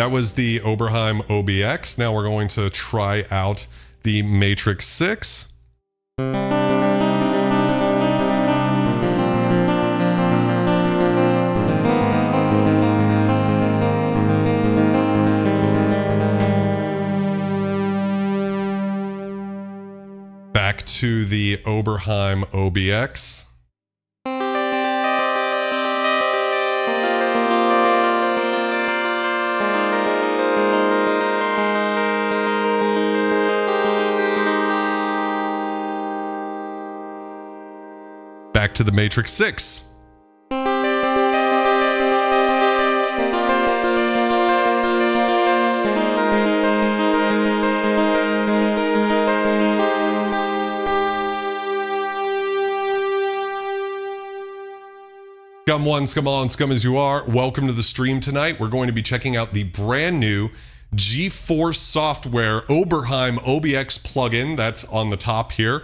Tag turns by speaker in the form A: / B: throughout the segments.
A: that was the Oberheim OB-X. Now we're going to try out the Matrix 6. Back to the Oberheim OB-X. Back to the Matrix 6. Scum one, scum on, scum as you are. Welcome to the stream tonight. We're going to be checking out the brand new GForce Software Oberheim OB-X plugin that's on the top here.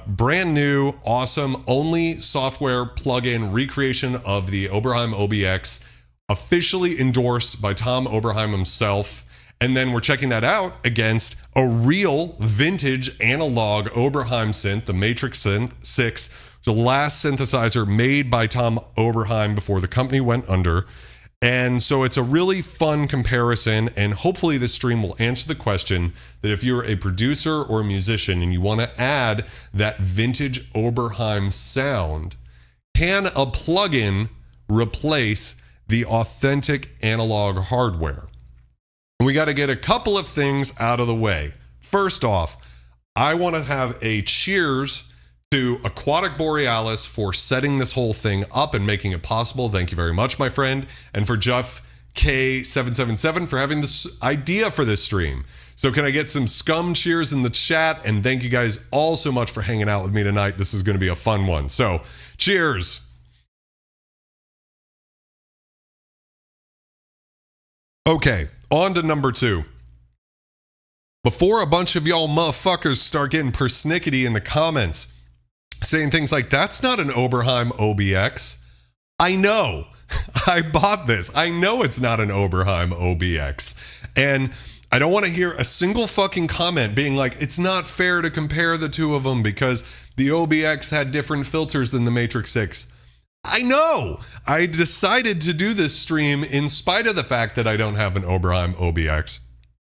A: Brand new, awesome, only software plugin recreation of the Oberheim OB-X, officially endorsed by Tom Oberheim himself. And then we're checking that out against a real vintage analog Oberheim synth, the Matrix Synth 6, the last synthesizer made by Tom Oberheim before the company went under. And so it's a really fun comparison, and hopefully this stream will answer the question that if you're a producer or a musician and you want to add that vintage Oberheim sound, can a plugin replace the authentic analog hardware? And we got to get a couple of things out of the way. First off, I want to have a cheers to Aquatic Borealis for setting this whole thing up and making it possible. Thank you very much, my friend. And for Jeff K777 for having this idea for this stream. So can I get some scum cheers in the chat? And thank you guys all so much for hanging out with me tonight. This is going to be a fun one. So cheers. Okay, on to number 2. Before a bunch of y'all motherfuckers start getting persnickety in the comments, saying things like, that's not an Oberheim OB-X. I know. I bought this. I know it's not an Oberheim OB-X. And I don't want to hear a single fucking comment being like, it's not fair to compare the two of them because the OB-X had different filters than the Matrix 6. I know. I decided to do this stream in spite of the fact that I don't have an Oberheim OB-X.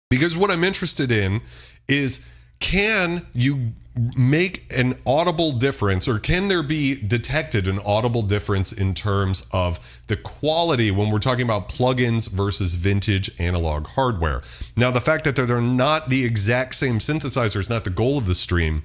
A: Because what I'm interested in is, can you make an audible difference, or can there be detected an audible difference in terms of the quality when we're talking about plugins versus vintage analog hardware? Now, the fact that they're not the exact same synthesizer is not the goal of the stream.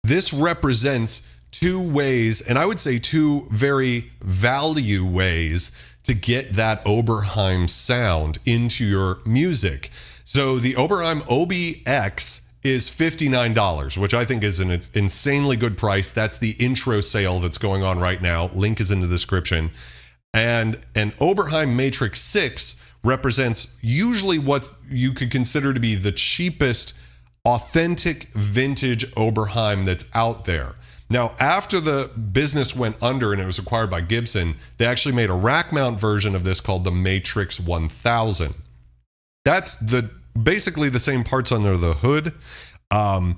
A: This represents two ways, and I would say two very value ways to get that Oberheim sound into your music. So the Oberheim OB-X is $59, which I think is an insanely good price. That's the intro sale that's going on right now. Link is in the description. And an Oberheim Matrix 6 represents usually what you could consider to be the cheapest authentic vintage Oberheim that's out there. Now, after the business went under and it was acquired by Gibson, they actually made a rack mount version of this called the Matrix 1000. That's basically the same parts under the hood, and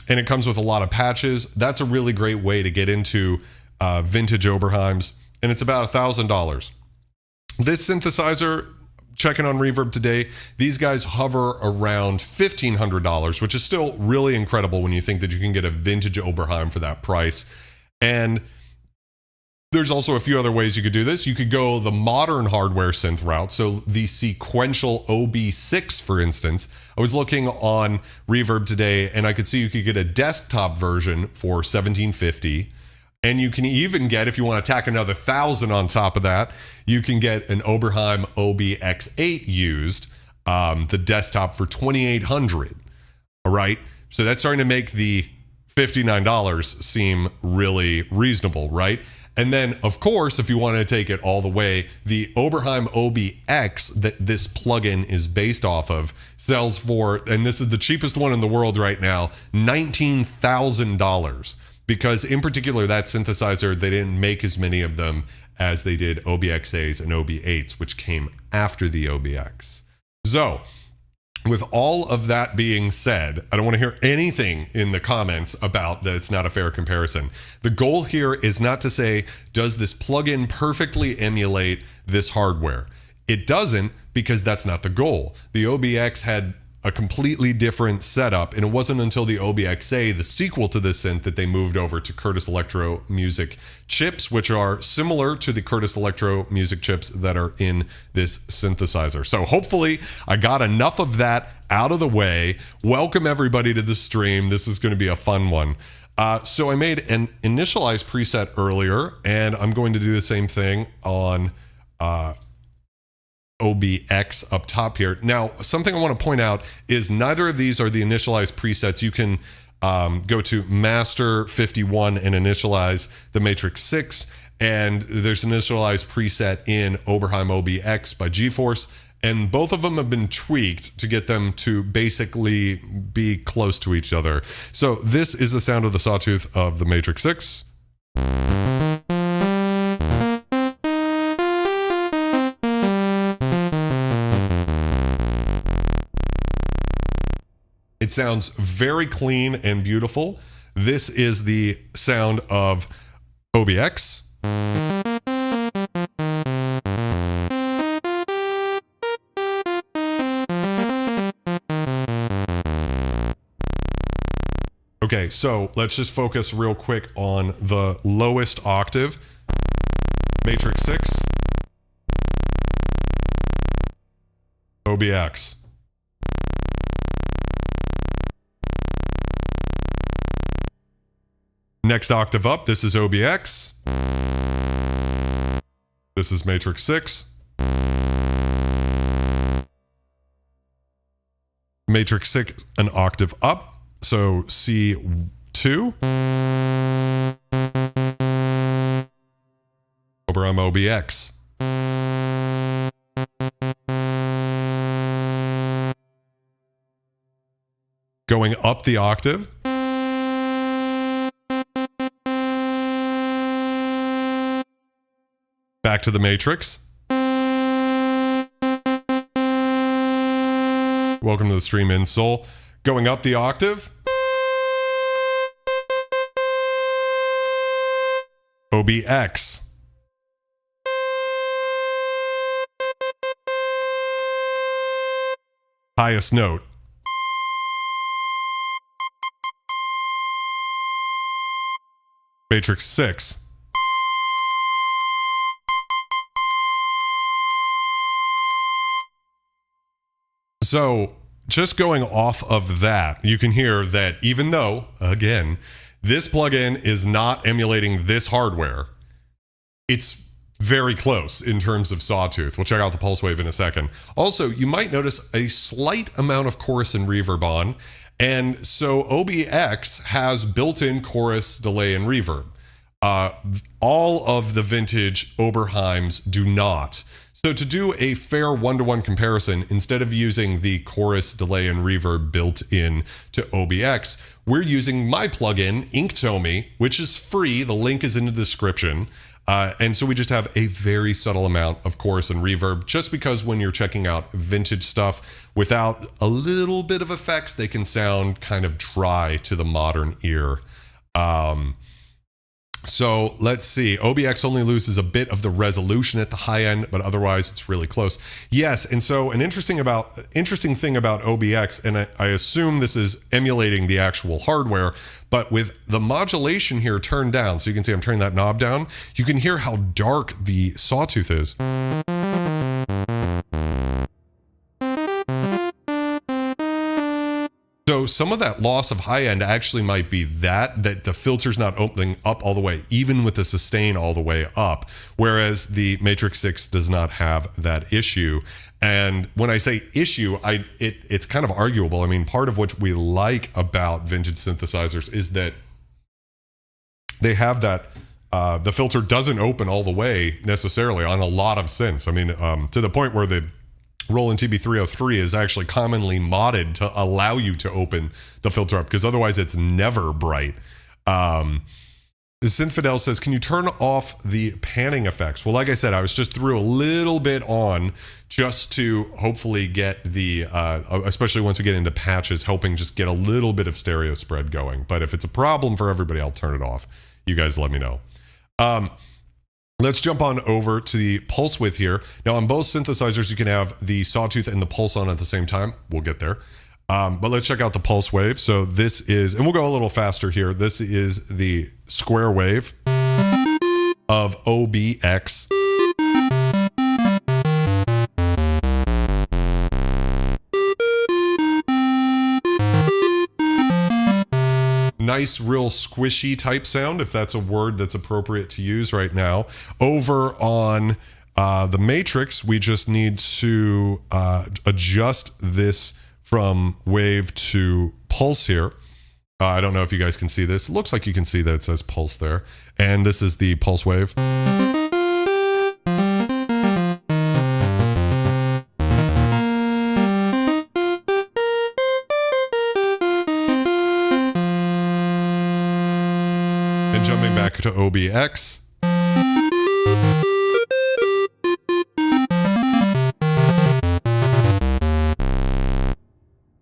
A: it comes with a lot of patches. That's a really great way to get into vintage Oberheims, and it's about $1,000. This synthesizer, checking on Reverb today, these guys hover around $1,500, which is still really incredible when you think that you can get a vintage Oberheim for that price. And there's also a few other ways you could do this. You could go the modern hardware synth route. So the sequential OB-6, for instance, I was looking on Reverb today and I could see you could get a desktop version for $1,750. And you can even get, if you want to tack another $1,000 on top of that, you can get an Oberheim OB-X8 used, the desktop for $2,800. All right. So that's starting to make the $59 seem really reasonable, right? And then, of course, if you want to take it all the way, the Oberheim OB-X that this plugin is based off of sells for, and this is the cheapest one in the world right now, $19,000. Because in particular, that synthesizer, they didn't make as many of them as they did OB-XAs and OB-8s, which came after the OB-X. So, with all of that being said, I don't want to hear anything in the comments about that it's not a fair comparison. The goal here is not to say, does this plugin perfectly emulate this hardware? It doesn't, because that's not the goal. The OB-X had a completely different setup, and it wasn't until the OB-XA, the sequel to this synth, that they moved over to Curtis Electro Music chips, which are similar to the Curtis Electro Music chips that are in this synthesizer. So hopefully I got enough of that out of the way. Welcome everybody to the stream. This is going to be a fun one. So I made an initialize preset earlier, and I'm going to do the same thing on OB-X up top here. Now, something I want to point out is neither of these are the initialized presets. You can go to Master 51 and initialize the Matrix 6, and there's an initialized preset in Oberheim OB-X by GForce, and both of them have been tweaked to get them to basically be close to each other. So this is the sound of the sawtooth of the Matrix 6. It sounds very clean and beautiful. This is the sound of OB-X. Okay, so let's just focus real quick on the lowest octave. Matrix 6. OB-X. Next octave up, this is OB-X. This is Matrix 6. Matrix 6, an octave up, so C2. Oberheim OB-X. Going up the octave. Back to the Matrix. Welcome to the stream, Insole. Going up the octave. OB-X. Highest note. Matrix 6. So, just going off of that, you can hear that even though, again, this plugin is not emulating this hardware, it's very close in terms of sawtooth. We'll check out the pulse wave in a second. Also, you might notice a slight amount of chorus and reverb on, and so OB-X has built-in chorus, delay, and reverb. All of the vintage Oberheims do not. So to do a fair one-to-one comparison, instead of using the chorus, delay, and reverb built in to OB-X, we're using my plugin, Inktomi, which is free. The link is in the description. And so we just have a very subtle amount of chorus and reverb, just because when you're checking out vintage stuff, without a little bit of effects, they can sound kind of dry to the modern ear. So let's see. OB-X only loses a bit of the resolution at the high end, but otherwise it's really close. Yes, and so an interesting thing about OB-X, and I assume this is emulating the actual hardware, but with the modulation here turned down, so you can see I'm turning that knob down, you can hear how dark the sawtooth is. So some of that loss of high end actually might be that the filter's not opening up all the way, even with the sustain all the way up, whereas the Matrix 6 does not have that issue. And when I say issue, it's kind of arguable. I mean, part of what we like about vintage synthesizers is that they have that the filter doesn't open all the way necessarily on a lot of synths. I mean, to the point where the Roland TB303 is actually commonly modded to allow you to open the filter up, because otherwise it's never bright. Synth Fidel says, can you turn off the panning effects? Well, like I said, I was just threw a little bit on just to hopefully get the, especially once we get into patches, helping just get a little bit of stereo spread going. But if it's a problem for everybody, I'll turn it off. You guys let me know. Let's jump on over to the pulse width here. Now on both synthesizers, you can have the sawtooth and the pulse on at the same time. We'll get there. But let's check out the pulse wave. So this is, and we'll go a little faster here. This is the square wave of OB-X. Nice, real squishy type sound, if that's a word that's appropriate to use right now. Over on the Matrix, we just need to adjust this from wave to pulse here. I don't know if you guys can see this. It looks like you can see that it says pulse there. And this is the pulse wave. And jumping back to OB-X.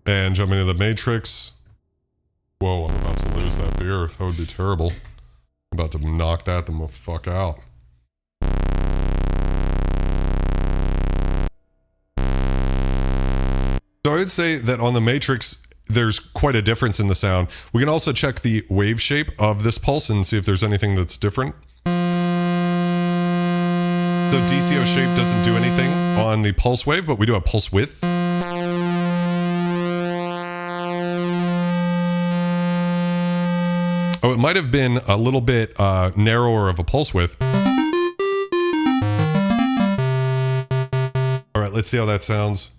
A: And jumping to the Matrix. Whoa, I'm about to lose that beer. That would be terrible. I'm about to knock that the fuck out. So I'd say that on the Matrix, there's quite a difference in the sound. We can also check the wave shape of this pulse and see if there's anything that's different. So DCO shape doesn't do anything on the pulse wave, but we do have pulse width. Oh, it might have been a little bit narrower of a pulse width. All right, let's see how that sounds.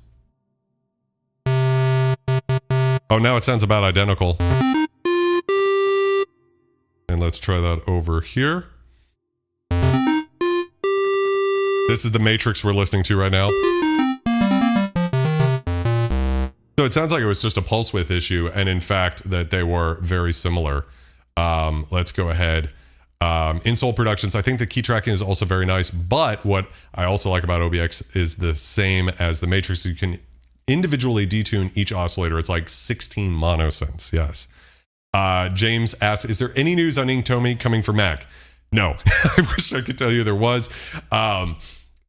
A: Oh, now it sounds about identical. And let's try that over here. This is the Matrix we're listening to right now. So it sounds like it was just a pulse width issue, and in fact, that they were very similar. Let's go ahead. In Soul Productions, I think the key tracking is also very nice, but what I also like about OB-X is the same as the Matrix. You can individually detune each oscillator. It's like 16 monosynths, yes. James asks, is there any news on Inktomi coming for Mac? No, I wish I could tell you there was.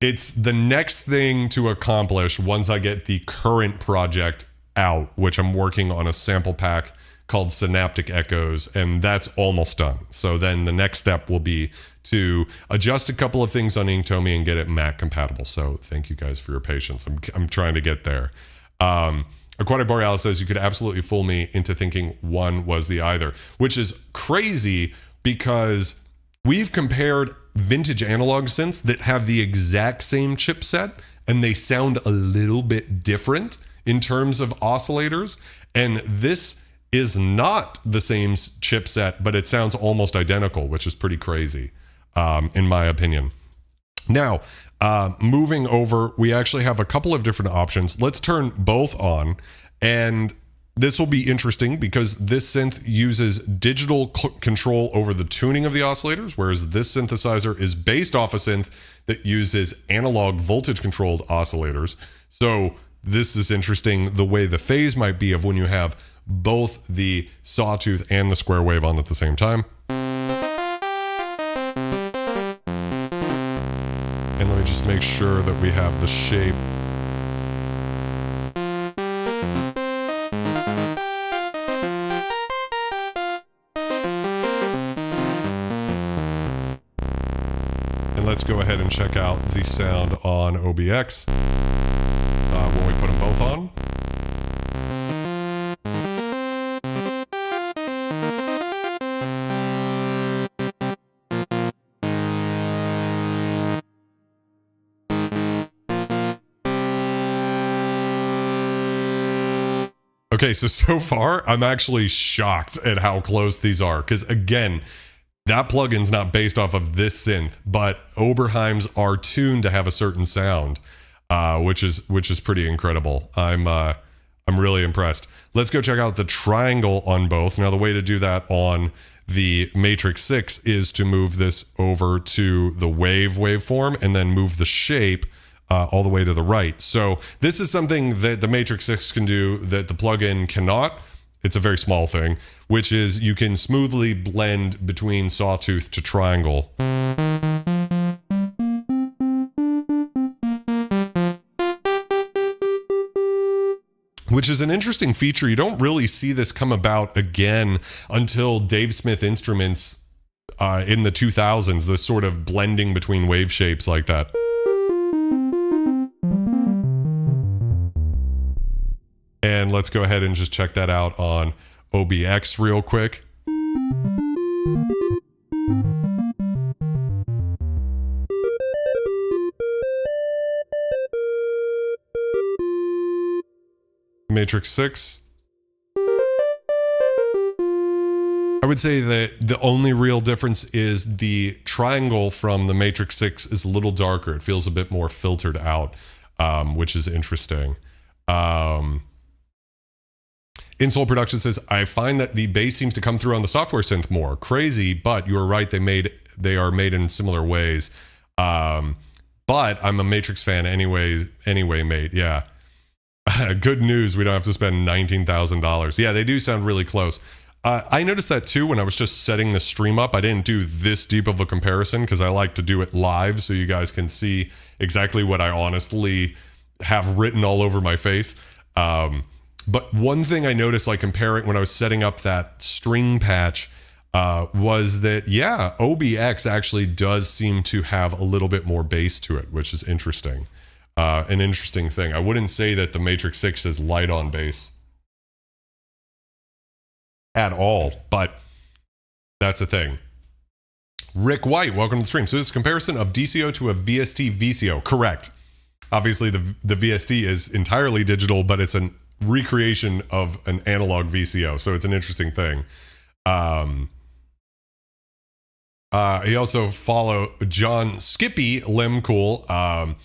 A: It's the next thing to accomplish once I get the current project out, which I'm working on a sample pack called Synaptic Echoes, and that's almost done. So then the next step will be to adjust a couple of things on Inktomi and get it Mac compatible. So thank you guys for your patience. I'm trying to get there. Aquatic Borealis says you could absolutely fool me into thinking one was the either, which is crazy because we've compared vintage analog synths that have the exact same chipset and they sound a little bit different in terms of oscillators. And this is not the same chipset, but it sounds almost identical, which is pretty crazy, in my opinion. Now, moving over, we actually have a couple of different options. Let's turn both on, and this will be interesting because this synth uses digital control over the tuning of the oscillators, whereas this synthesizer is based off a synth that uses analog voltage-controlled oscillators. So this is interesting, the way the phase might be of when you have both the sawtooth and the square wave on at the same time. And let me just make sure that we have the shape. And let's go ahead and check out the sound on OB-X when we put them both on. Okay, so far, I'm actually shocked at how close these are. Because again, that plugin's not based off of this synth, but Oberheims are tuned to have a certain sound, which is pretty incredible. I'm really impressed. Let's go check out the triangle on both. Now, the way to do that on the Matrix 6 is to move this over to the waveform and then move the shape all the way to the right. So this is something that the Matrix 6 can do that the plugin cannot. It's a very small thing, which is you can smoothly blend between sawtooth to triangle. Which is an interesting feature. You don't really see this come about again until Dave Smith Instruments in the 2000s, this sort of blending between wave shapes like that. And let's go ahead and just check that out on OB-X real quick. Matrix 6. I would say that the only real difference is the triangle from the Matrix 6 is a little darker. It feels a bit more filtered out, which is interesting. Insoul Production says, I find that the bass seems to come through on the software synth more. Crazy, but you're right, they are made in similar ways. But I'm a Matrix fan anyway, mate. Yeah. Good news, we don't have to spend $19,000. Yeah, they do sound really close. I noticed that too when I was just setting the stream up. I didn't do this deep of a comparison because I like to do it live so you guys can see exactly what I honestly have written all over my face. But one thing I noticed, like comparing when I was setting up that string patch, was that, yeah, OB-X actually does seem to have a little bit more bass to it, which is interesting. An interesting thing. I wouldn't say that the Matrix 6 is light on bass at all, but that's a thing. Rick White, welcome to the stream. So this is a comparison of DCO to a VST VCO. Correct. Obviously the VST is entirely digital, but it's a recreation of an analog VCO. So it's an interesting thing. He also follow John Skippy Lemcool.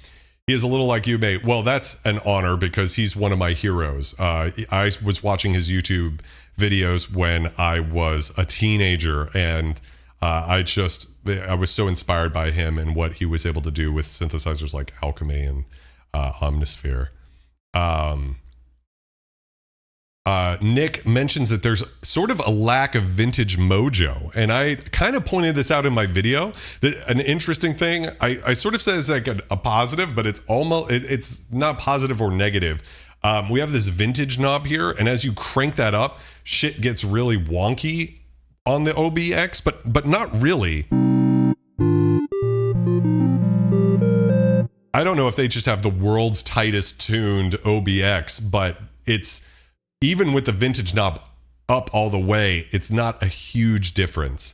A: He is a little like you, mate. Well, that's an honor because he's one of my heroes. I was watching his YouTube videos when I was a teenager, and I was so inspired by him and what he was able to do with synthesizers like Alchemy and Omnisphere. Nick mentions that there's sort of a lack of vintage mojo, and I kind of pointed this out in my video. That an interesting thing, I sort of said it's like a positive, but it's almost it's not positive or negative. We have this vintage knob here, and as you crank that up, shit gets really wonky on the OB-X, but not really. I don't know if they just have the world's tightest tuned OB-X, but it's, even with the vintage knob up all the way, it's not a huge difference.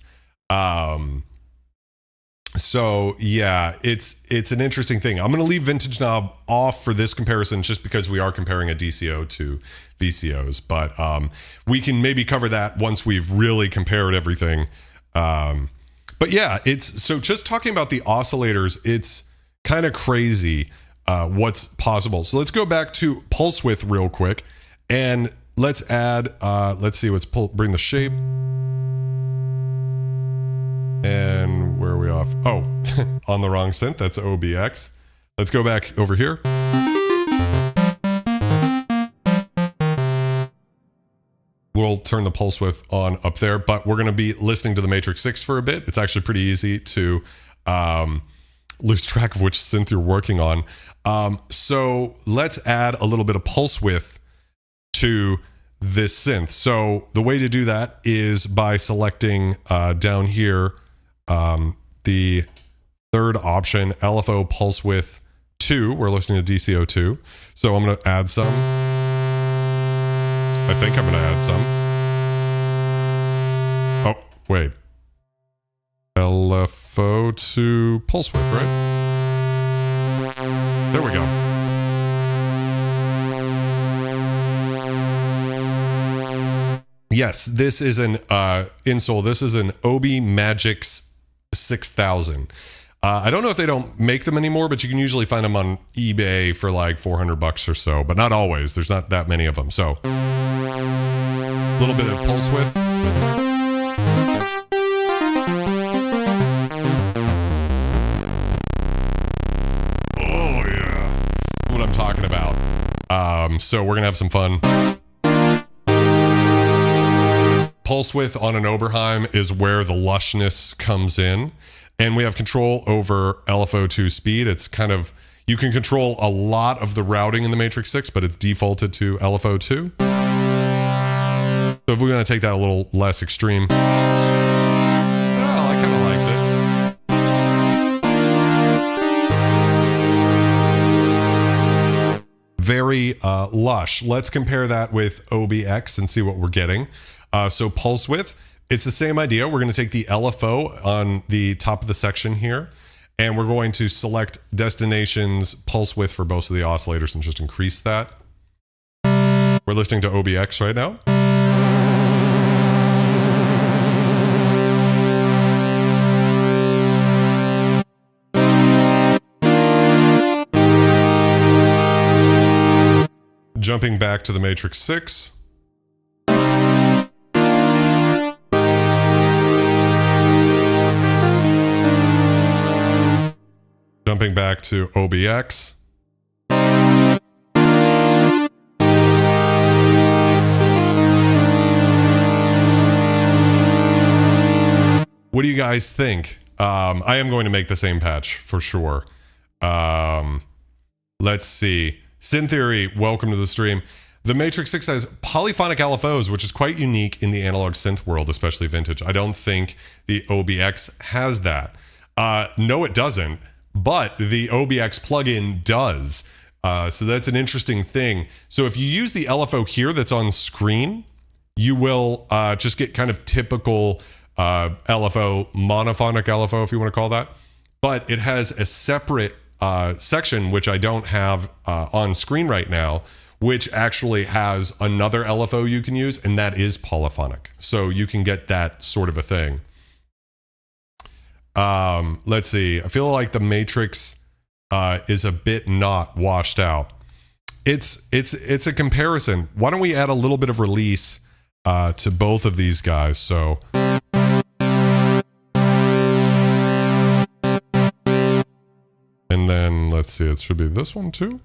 A: So yeah, it's an interesting thing. I'm going to leave vintage knob off for this comparison just because we are comparing a DCO to VCOs, but we can maybe cover that once we've really compared everything. But yeah, so just talking about the oscillators, it's kind of crazy what's possible. So let's go back to pulse width real quick. And let's add, let's see, bring the shape. And where are we off? Oh, on the wrong synth, that's OB-X. Let's go back over here. We'll turn the pulse width on up there, but we're gonna be listening to the Matrix 6 for a bit. It's actually pretty easy to lose track of which synth you're working on. So let's add a little bit of pulse width to this synth. So the way to do that is by selecting down here the third option, LFO pulse width 2. We're listening to DCO 2. So I'm going to add some. I think I'm going to add some. Oh, wait. LFO to pulse width, right? There we go. Yes, this is an Insoul. This is an OB Matrix 6000. I don't know if they don't make them anymore, but you can usually find them on eBay for like $400 or so, but not always. There's not that many of them. So a little bit of pulse width. So we're gonna have some fun. Pulse width on an Oberheim is where the lushness comes in. And we have control over LFO2 speed. It's kind of, you can control a lot of the routing in the Matrix 6, but it's defaulted to LFO2. So if we're gonna take that a little less extreme, well, I kind of liked it. Very lush. Let's compare that with OB-X and see what we're getting. So pulse width, it's the same idea. We're going to take the LFO on the top of the section here, and we're going to select destinations pulse width for both of the oscillators and just increase that. We're listening to OB-X right now. Jumping back to the Matrix 6. Jumping back to OB-X. What do you guys think? I am going to make the same patch for sure. Let's see. Synth Theory, welcome to the stream. The Matrix 6 has polyphonic LFOs, which is quite unique in the analog synth world, especially vintage. I don't think the OB-X has that. No, it doesn't, but the OB-X plugin does. So that's an interesting thing. So if you use the LFO here that's on screen, you will just get kind of typical LFO, monophonic LFO, if you want to call that. But it has a separate section, which I don't have on screen right now, which actually has another LFO you can use, and that is polyphonic. So you can get that sort of a thing. Let's see. I feel like the Matrix is a bit not washed out. It's a comparison. Why don't we add a little bit of release to both of these guys? So and then let's see, it should be this one too.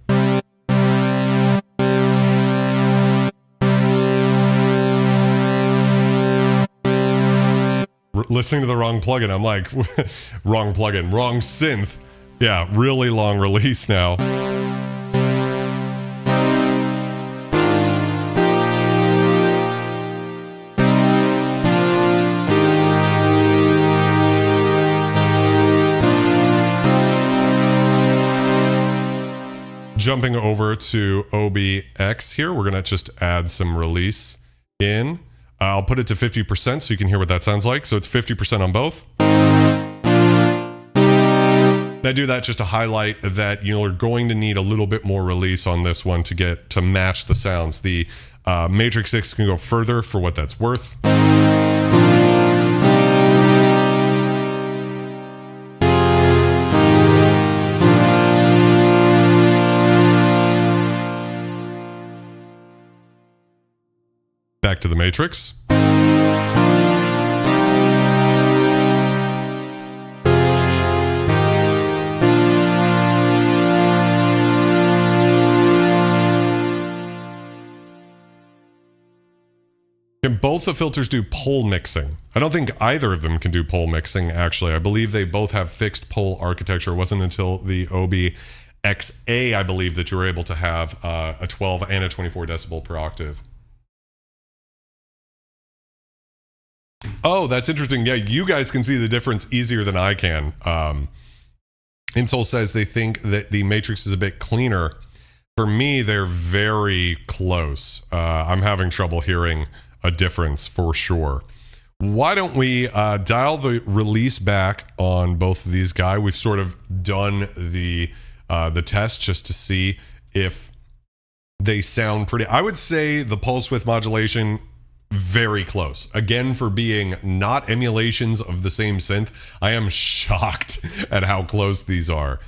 A: Listening to the wrong plugin, I'm like, wrong plugin, wrong synth. Yeah, really long release now. Jumping over to OB-X here, we're gonna just add some release in. I'll put it to 50% so you can hear what that sounds like. So it's 50% on both. And I do that just to highlight that you're going to need a little bit more release on this one to match the sounds. The Matrix 6 can go further for what that's worth. Back to the Matrix. Can both the filters do pole mixing? I don't think either of them can do pole mixing, actually. I believe they both have fixed pole architecture. It wasn't until the OB-XA, I believe, that you were able to have a 12 and a 24 decibel per octave. Oh, that's interesting. Yeah, you guys can see the difference easier than I can. Insol says they think that the Matrix is a bit cleaner. For me, they're very close. I'm having trouble hearing a difference for sure. Why don't we dial the release back on both of these guys? We've sort of done the test just to see if they sound pretty. I would say the pulse width modulation, very close. Again, for being not emulations of the same synth, I am shocked at how close these are.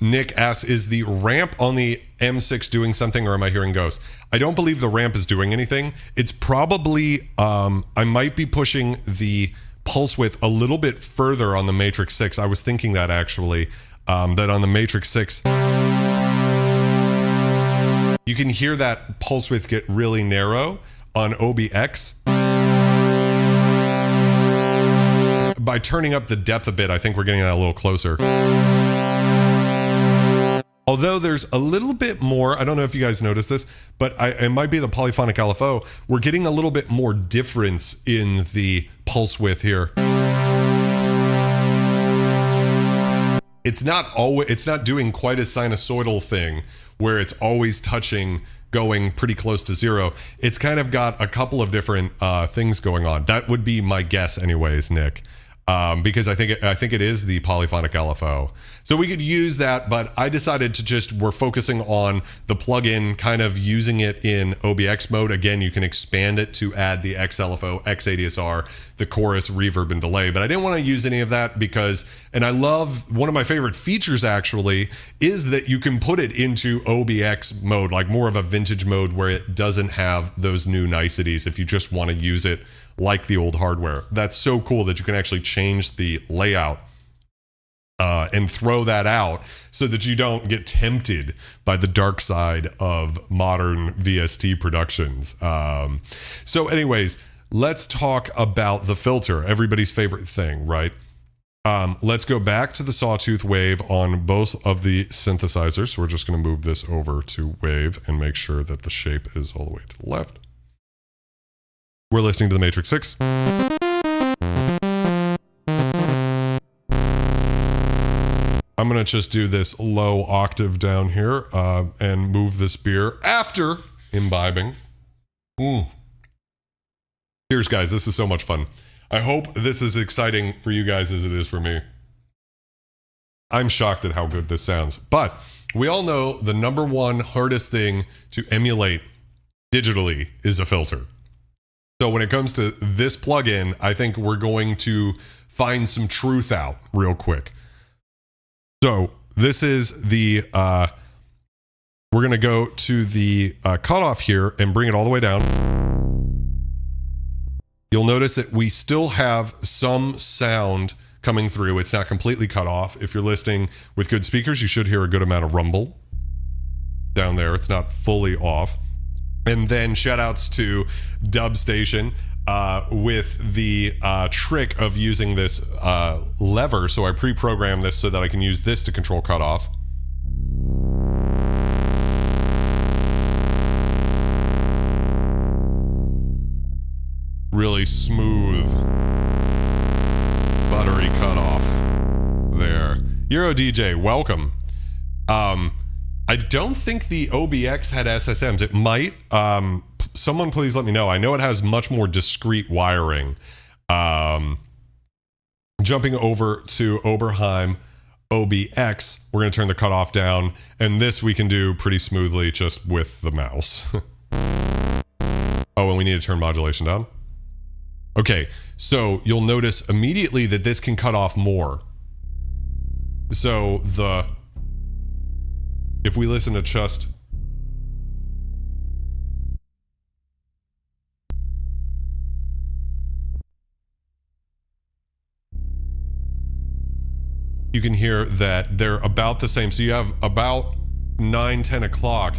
A: Nick asks, is the ramp on the M6 doing something, or am I hearing ghosts? I don't believe the ramp is doing anything. It's probably, I might be pushing the pulse width a little bit further on the Matrix 6. I was thinking that actually, that on the Matrix 6, You can hear that pulse width get really narrow on OB-X. By turning up the depth a bit, I think we're getting that a little closer. Although there's a little bit more, I don't know if you guys noticed this, but it might be the polyphonic LFO. We're getting a little bit more difference in the pulse width here. It's not doing quite a sinusoidal thing where it's always touching, going pretty close to zero. It's kind of got a couple of different things going on. That would be my guess anyways, Nick. Because I think it is the polyphonic LFO. So we could use that, but I decided to we're focusing on the plugin, kind of using it in OB-X mode. Again, you can expand it to add the XLFO, XADSR, the chorus, reverb, and delay, but I didn't want to use any of that because, and I love, one of my favorite features actually, is that you can put it into OB-X mode, like more of a vintage mode where it doesn't have those new niceties if you just want to use it like the old hardware. That's so cool that you can actually change the layout and throw that out so that you don't get tempted by the dark side of modern VST productions. So anyways, let's talk about the filter, everybody's favorite thing, right? Let's go back to the sawtooth wave on both of the synthesizers. So we're just going to move this over to wave and make sure that the shape is all the way to the left. We're listening to the Matrix 6. I'm going to just do this low octave down here and move this beer after imbibing. Cheers, guys. This is so much fun. I hope this is exciting for you guys as it is for me. I'm shocked at how good this sounds. But we all know the number one hardest thing to emulate digitally is a filter. So when it comes to this plugin, I think we're going to find some truth out real quick. So this is the, we're going to go to the cutoff here and bring it all the way down. You'll notice that we still have some sound coming through. It's not completely cut off. If you're listening with good speakers, you should hear a good amount of rumble down there. It's not fully off. And then shout outs to Dubstation with the trick of using this lever. So I pre-programmed this so that I can use this to control cutoff. Really smooth, buttery cutoff there. Euro DJ, welcome. I don't think the OB-X had SSMs. It might. Someone please let me know. I know it has much more discrete wiring. Jumping over to Oberheim OB-X, we're going to turn the cutoff down, and this we can do pretty smoothly just with the mouse. Oh, and we need to turn modulation down. Okay, so you'll notice immediately that this can cut off more. So if we listen to just you can hear that they're about the same. So you have about 9, 10 o'clock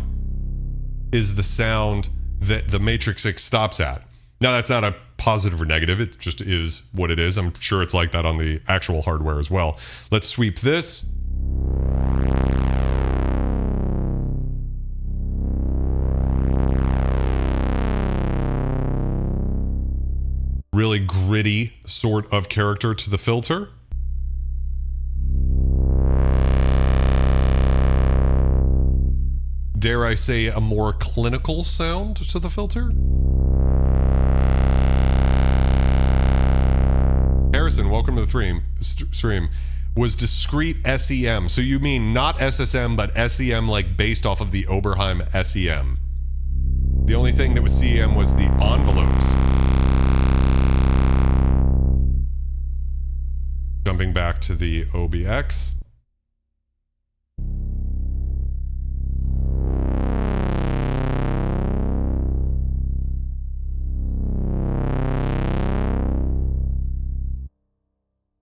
A: is the sound that the Matrix 6 stops at. Now that's not a positive or negative, it just is what it is. I'm sure it's like that on the actual hardware as well. Let's sweep this. Really gritty sort of character to the filter. Dare I say a more clinical sound to the filter? Harrison, welcome to the stream. Was discrete SEM. So you mean not SSM, but SEM like based off of the Oberheim SEM. The only thing that was CEM was the envelopes. Jumping back to the OB-X.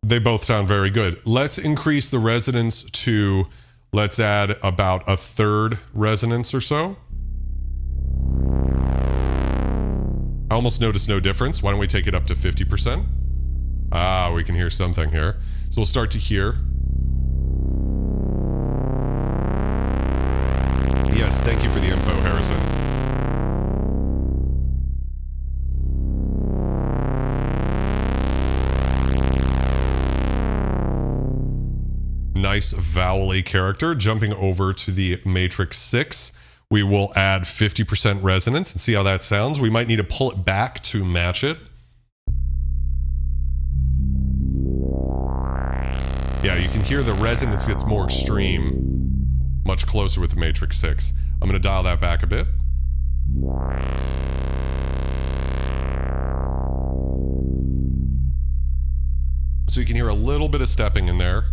A: They both sound very good. Let's increase the resonance to, let's add about a third resonance or so. I almost noticed no difference. Why don't we take it up to 50%? Ah, we can hear something here. So we'll start to hear. Yes, thank you for the info, Harrison. Nice vowel-y character. Jumping over to the Matrix 6, we will add 50% resonance and see how that sounds. We might need to pull it back to match it. Yeah, you can hear the resonance gets more extreme, much closer with the Matrix 6. I'm going to dial that back a bit. So you can hear a little bit of stepping in there.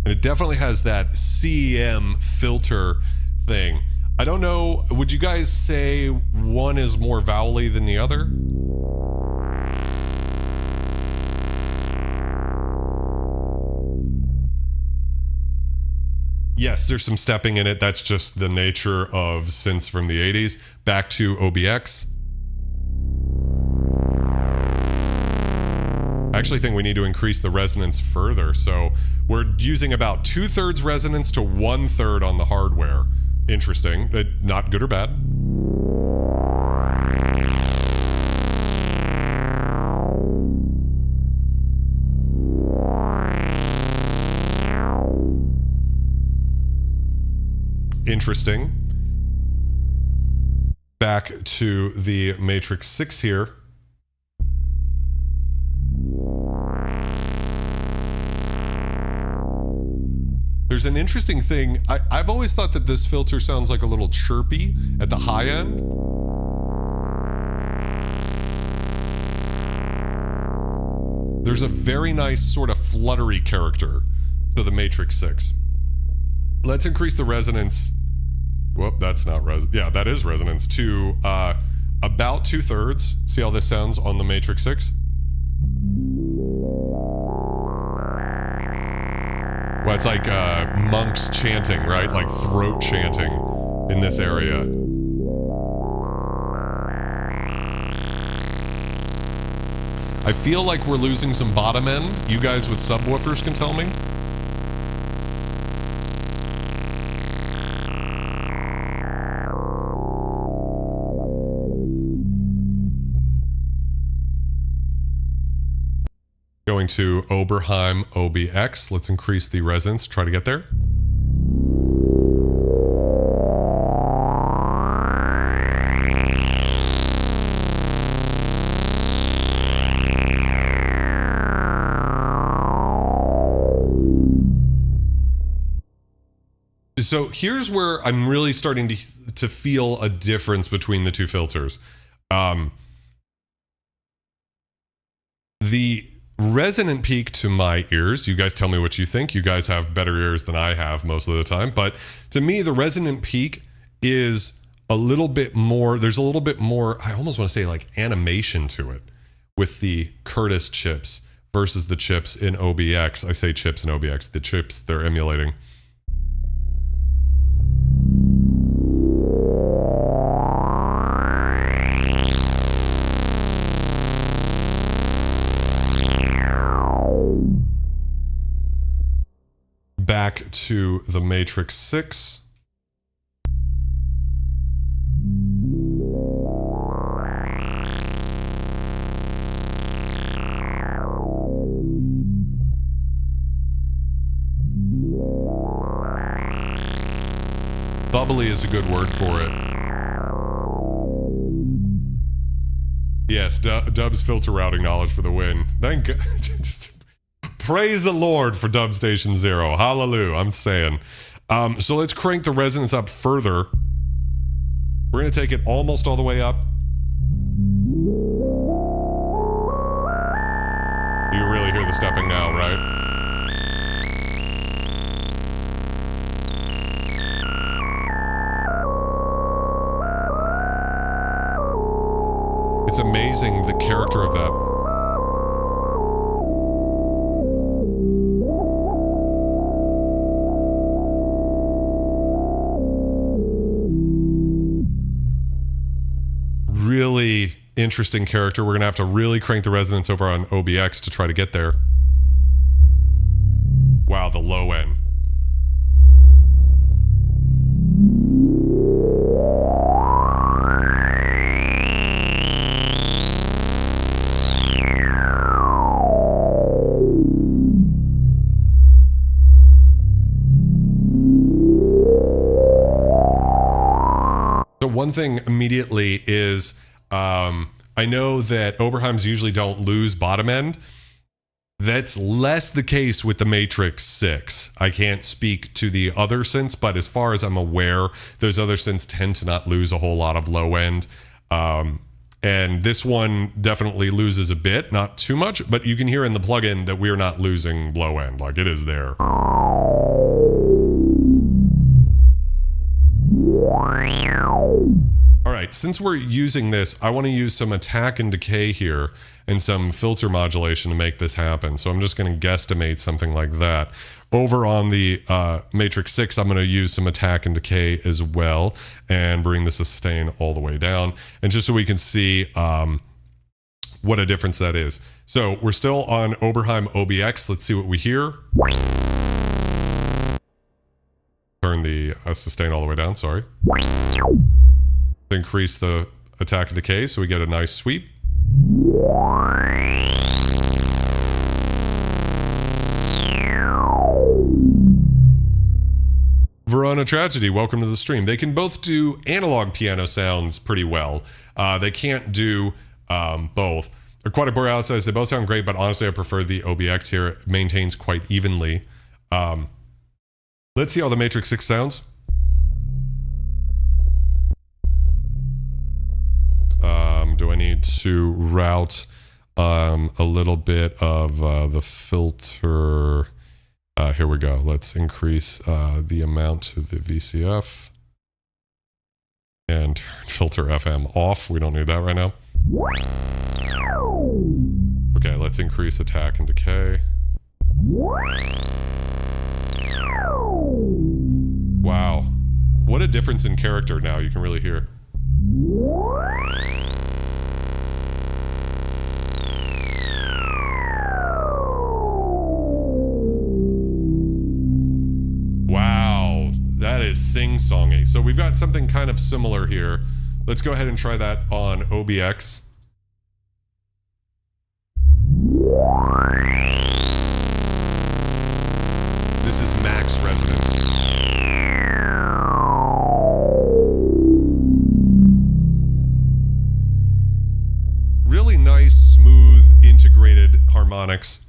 A: And it definitely has that CEM filter thing. I don't know, would you guys say one is more vowel-y than the other? Yes, there's some stepping in it. That's just the nature of synths from the 80s. Back to OB-X. I actually think we need to increase the resonance further. So we're using about 2/3 resonance to 1/3 on the hardware. Interesting. Not good or bad. Interesting. Back to the Matrix 6 here. There's an interesting thing. I've always thought that this filter sounds like a little chirpy at the high end. There's a very nice sort of fluttery character to the Matrix 6. Let's increase the resonance. Whoop, that's not yeah, that is resonance to about 2/3. See how this sounds on the Matrix 6? Well, it's like monks chanting, right? Like throat chanting in this area. I feel like we're losing some bottom end. You guys with subwoofers can tell me. Going to Oberheim OB-X. Let's increase the resonance, try to get there. So here's where I'm really starting to feel a difference between the two filters. The resonant peak to my ears, you guys tell me what you think. You guys have better ears than I have most of the time. But to me, the resonant peak is a little bit more, there's a little bit more, I almost want to say like animation to it with the Curtis chips versus the chips in OB-X. I say chips in OB-X, the chips they're emulating. Back to the Matrix 6. Bubbly is a good word for it. Yes, Dub's filter routing knowledge for the win. Thank God. Praise the Lord for Dub Station 0. Hallelujah, I'm saying. So let's crank the resonance up further. We're going to take it almost all the way up. You really hear the stepping now, right? It's amazing the character of that. interesting character. We're going to have to really crank the resonance over on OB-X to try to get there. Wow, the low end. So one thing immediately is, I know that Oberheims usually don't lose bottom end. That's less the case with the Matrix 6. I can't speak to the other synths, but as far as I'm aware, those other synths tend to not lose a whole lot of low end. And this one definitely loses a bit, not too much, but you can hear in the plugin that we're not losing low end, like it is there. All right, since we're using this, I want to use some attack and decay here and some filter modulation to make this happen. So I'm just going to guesstimate something like that. Over on the Matrix 6, I'm going to use some attack and decay as well and bring the sustain all the way down. And just so we can see what a difference that is. So we're still on Oberheim OB-X. Let's see what we hear. Turn the sustain all the way down, sorry. Increase the attack and decay so we get a nice sweep. Verona Tragedy, welcome to the stream. They can both do analog piano sounds pretty well. They can't do both. Aquatic Borealis says they both sound great, but honestly I prefer the OB-X here. It maintains quite evenly. Let's see how the Matrix 6 sounds. Do I need to route a little bit of the filter? Here we go. Let's increase the amount to the VCF and turn filter FM off. We don't need that right now. Okay, let's increase attack and decay. Wow. What a difference in character now, you can really hear. Wow, that is sing-songy. So we've got something kind of similar here. Let's go ahead and try that on OB-X. This is max resonance. Really nice, smooth, integrated harmonics.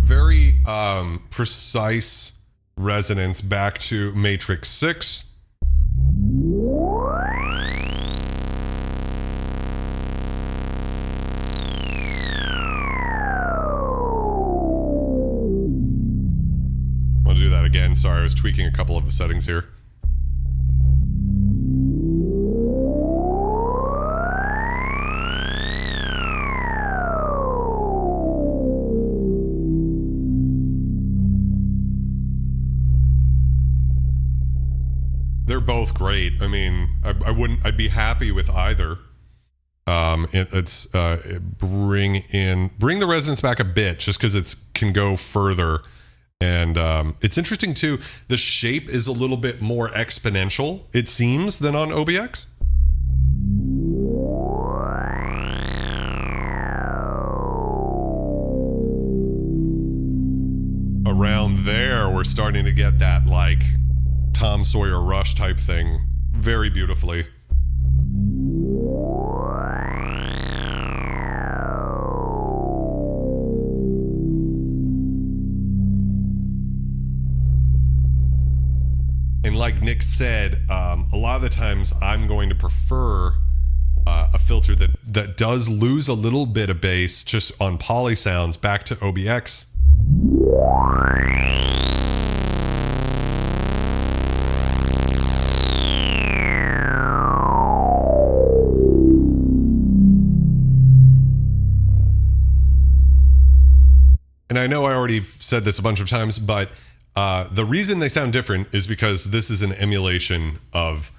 A: Very precise resonance back to Matrix 6. Want to do that again? Sorry, I was tweaking a couple of the settings here. They're both great. I mean, I'd be happy with either. Bring the resonance back a bit just because it can go further. And it's interesting too, the shape is a little bit more exponential, it seems, than on OB-X. Around there, we're starting to get that like Tom Sawyer Rush type thing very beautifully. And like Nick said, a lot of the times I'm going to prefer a filter that does lose a little bit of bass just on poly sounds back to OB-X. I know I already said this a bunch of times, but the reason they sound different is because this is an emulation of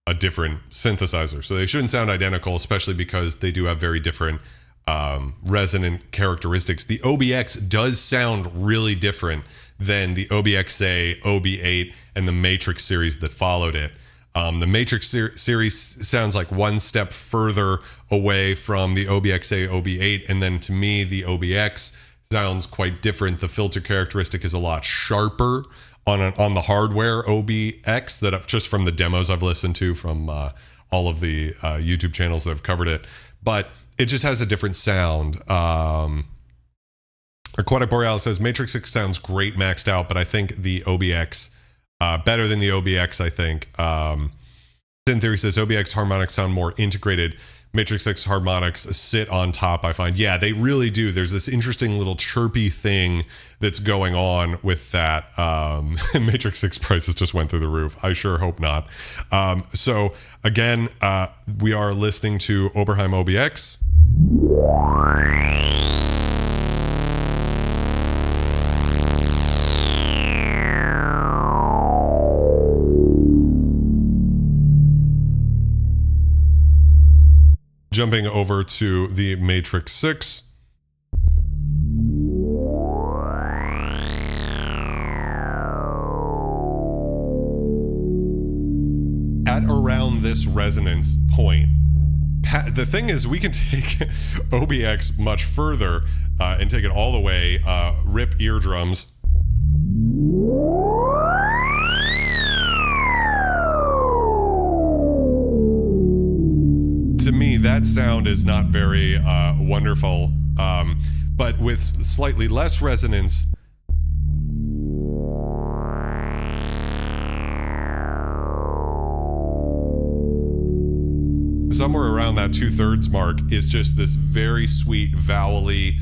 A: a different synthesizer. So they shouldn't sound identical, especially because they do have very different resonant characteristics. The OB-X does sound really different than the OB-XA, OB-8, and the Matrix series that followed it. The Matrix series sounds like one step further away from the OB-XA, OB-8, and then to me, the OB-X sounds quite different. The filter characteristic is a lot sharper on the hardware OB-X that just from the demos I've listened to from all of the YouTube channels that have covered it. But it just has a different sound. Aquatic Borealis says, Matrix 6 sounds great maxed out, but I think the OB-X, better than the OB-X, I think. Synth Theory says, OB-X harmonics sound more integrated. Matrix 6 harmonics sit on top, I find. Yeah, they really do. There's this interesting little chirpy thing that's going on with that. Matrix 6 prices just went through the roof. I sure hope not. So again, we are listening to Oberheim OB-X. Jumping over to the Matrix 6. At around this resonance point. The thing is, we can take OB-X much further and take it all the way, rip eardrums. To me, that sound is not very wonderful, but with slightly less resonance, somewhere around that 2/3 mark is just this very sweet, vowely,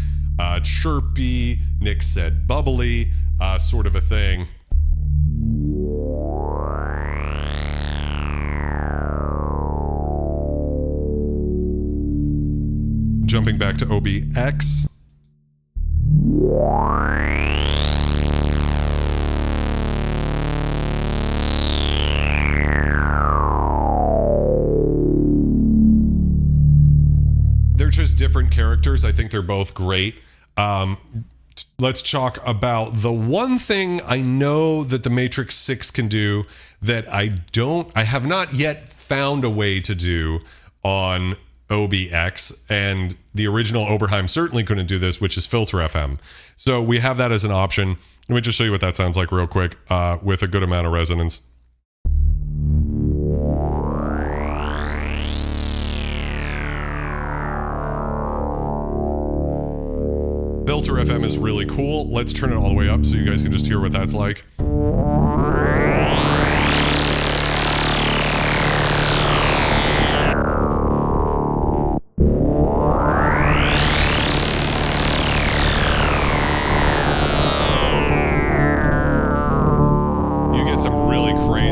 A: chirpy, Nick said bubbly, sort of a thing. Jumping back to OB-X. They're just different characters. I think they're both great. Let's talk about the one thing I know that the Matrix 6 can do that I have not yet found a way to do on OB-X, and the original Oberheim certainly couldn't do this, which is filter FM. So we have that as an option. Let me just show you what that sounds like real quick with a good amount of resonance. Filter FM is really cool. Let's turn it all the way up so you guys can just hear what that's like.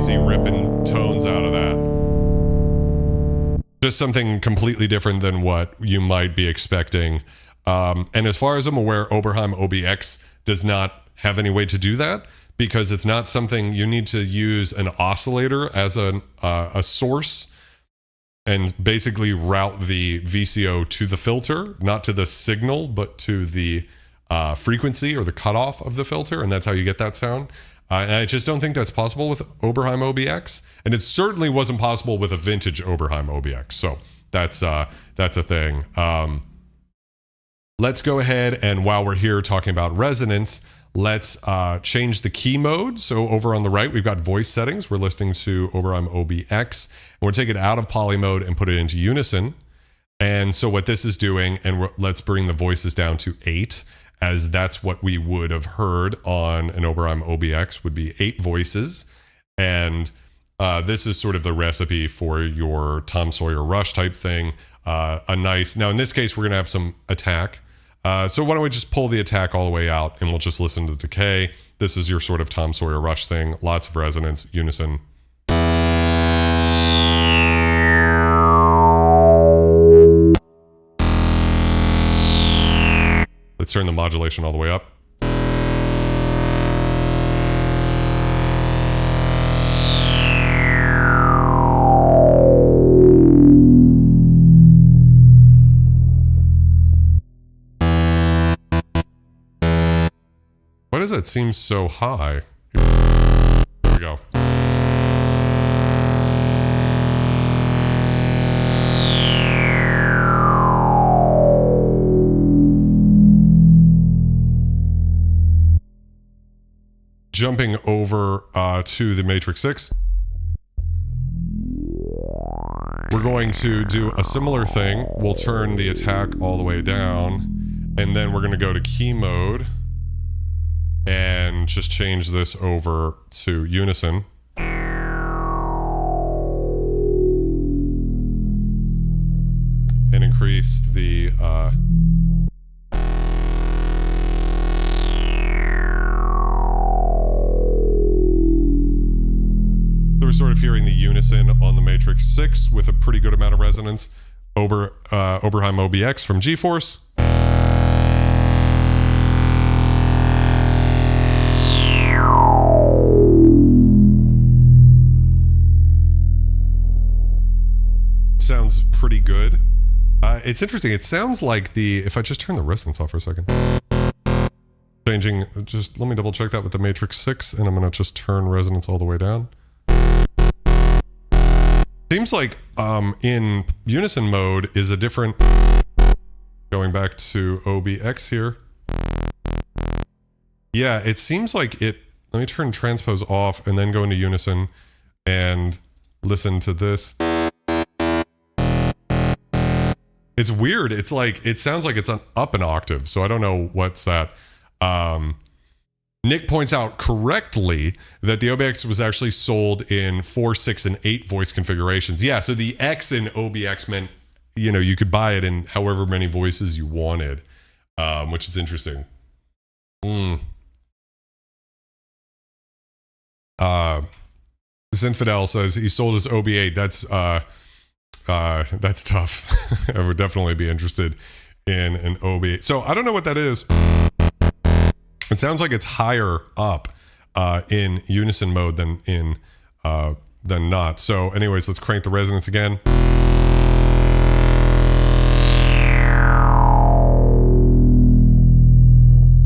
A: Ripping tones out of that. Just something completely different than what you might be expecting. And as far as I'm aware, Oberheim OB-X does not have any way to do that because it's not something you need to use an oscillator as a source and basically route the VCO to the filter, not to the signal, but to the frequency or the cutoff of the filter. And that's how you get that sound. And I just don't think that's possible with Oberheim OB-X, and it certainly wasn't possible with a vintage Oberheim OB-X. So that's a thing. Let's go ahead and while we're here talking about resonance, let's change the key mode. So over on the right, we've got voice settings. We're listening to Oberheim OB-X, and we'll take it out of poly mode and put it into unison. And so what this is doing, and let's bring the voices down to 8. As that's what we would have heard on an Oberheim OB-X would be 8 voices. And this is sort of the recipe for your Tom Sawyer Rush type thing. Now in this case, we're going to have some attack. So why don't we just pull the attack all the way out and we'll just listen to the decay. This is your sort of Tom Sawyer Rush thing. Lots of resonance, unison. Let's turn the modulation all the way up. does that seem so high? There we go. Jumping over to the Matrix 6. We're going to do a similar thing. We'll turn the attack all the way down, and then we're going to go to key mode and just change this over to unison. And increase the so we're sort of hearing the unison on the Matrix 6 with a pretty good amount of resonance. Oberheim OB-X from GForce. Sounds pretty good. It's interesting. It sounds like if I just turn the resonance off for a second. Changing, just let me double check that with the Matrix 6, and I'm going to just turn resonance all the way down. Seems like in unison mode is a different, going back to OB-X here. Yeah, it seems like it, let me turn transpose off and then go into unison and listen to this. It's weird. It's like, it sounds like it's up an octave. So I don't know what's that. Nick points out correctly that the OB-X was actually sold in 4, 6, and 8 voice configurations. Yeah, so the X in OB-X meant, you know, you could buy it in however many voices you wanted, which is interesting. Zinfidel says he sold his OB-8. That's tough. I would definitely be interested in an OB. So I don't know what that is. It sounds like it's higher up in unison mode than not. So anyways, let's crank the resonance again.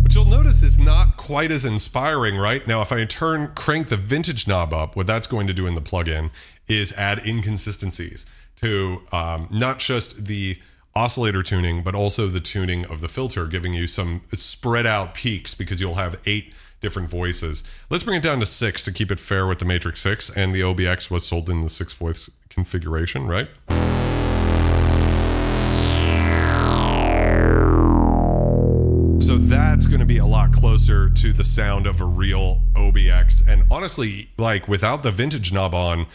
A: Which you'll notice is not quite as inspiring, right? Now, if I crank the vintage knob up, what that's going to do in the plugin is add inconsistencies to not just the oscillator tuning, but also the tuning of the filter, giving you some spread out peaks because you'll have 8 different voices. Let's bring it down to 6 to keep it fair with the Matrix 6, and the OB-X was sold in the 6 voice configuration, right? So that's going to be a lot closer to the sound of a real OB-X. And honestly, like without the vintage knob on,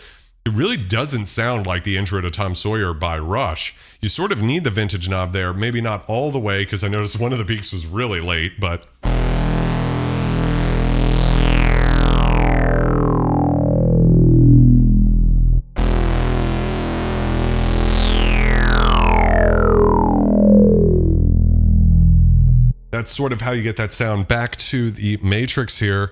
A: it really doesn't sound like the intro to Tom Sawyer by Rush. You sort of need the vintage knob there, maybe not all the way, because I noticed one of the peaks was really late, but... that's sort of how you get that sound. Back to the Matrix here.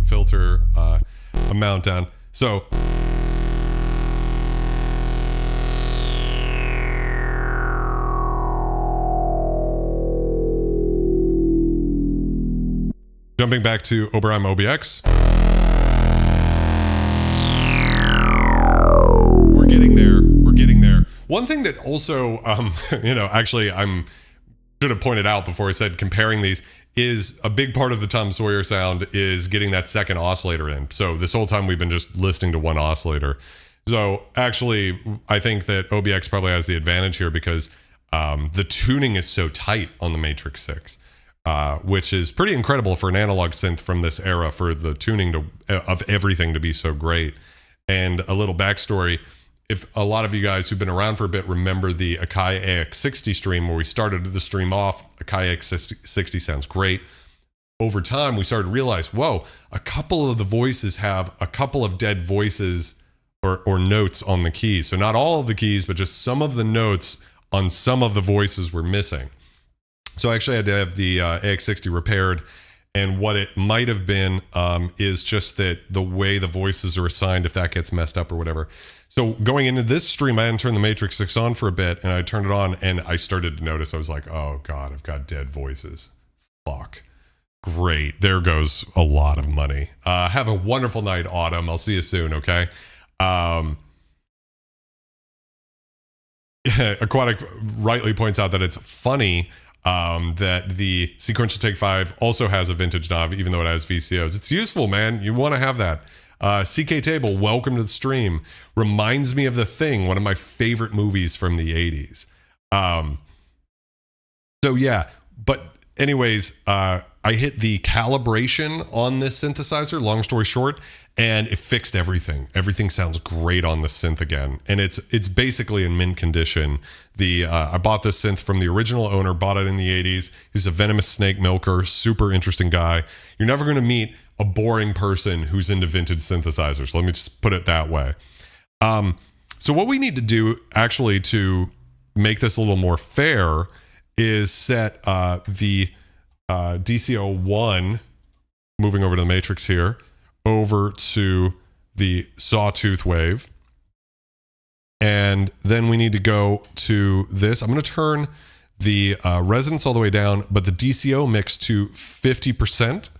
A: Filter amount down. So jumping back to Oberheim OB-X. We're getting there. We're getting there. One thing that also, actually should have pointed out before I said comparing these, is a big part of the Tom Sawyer sound is getting that second oscillator in. So this whole time we've been just listening to one oscillator. So actually, I think that OB-X probably has the advantage here because the tuning is so tight on the Matrix 6, which is pretty incredible for an analog synth from this era, for the tuning of everything to be so great. And a little backstory, if a lot of you guys who've been around for a bit remember the Akai AX60 stream where we started the stream off, Akai AX60 sounds great. Over time, we started to realize, whoa, a couple of the voices have a couple of dead voices or notes on the keys. So not all of the keys, but just some of the notes on some of the voices were missing. So I actually had to have the AX60 repaired. And what it might have been is just that the way the voices are assigned, if that gets messed up or whatever. So going into this stream, I hadn't turned the Matrix 6 on for a bit, and I turned it on, and I started to notice, I was like, oh God, I've got dead voices. Fuck. Great. There goes a lot of money. Have a wonderful night, Autumn. I'll see you soon, okay? Aquatic rightly points out that it's funny that the Sequential Take 5 also has a vintage knob, even though it has VCOs. It's useful, man. You want to have that. CK Table, welcome to the stream. Reminds me of The Thing, one of my favorite movies from the 80s. So yeah, but anyways, I hit the calibration on this synthesizer, long story short, and it fixed everything. Everything sounds great on the synth again. And it's basically in mint condition. I bought this synth from the original owner, bought it in the 80s. He's a venomous snake milker, super interesting guy. You're never going to meet a boring person who's into vintage synthesizers. Let me just put it that way. So what we need to do actually to make this a little more fair is set the DCO1, moving over to the Matrix here, over to the sawtooth wave. And then we need to go to this. I'm going to turn the resonance all the way down, but the DCO mix to 50%.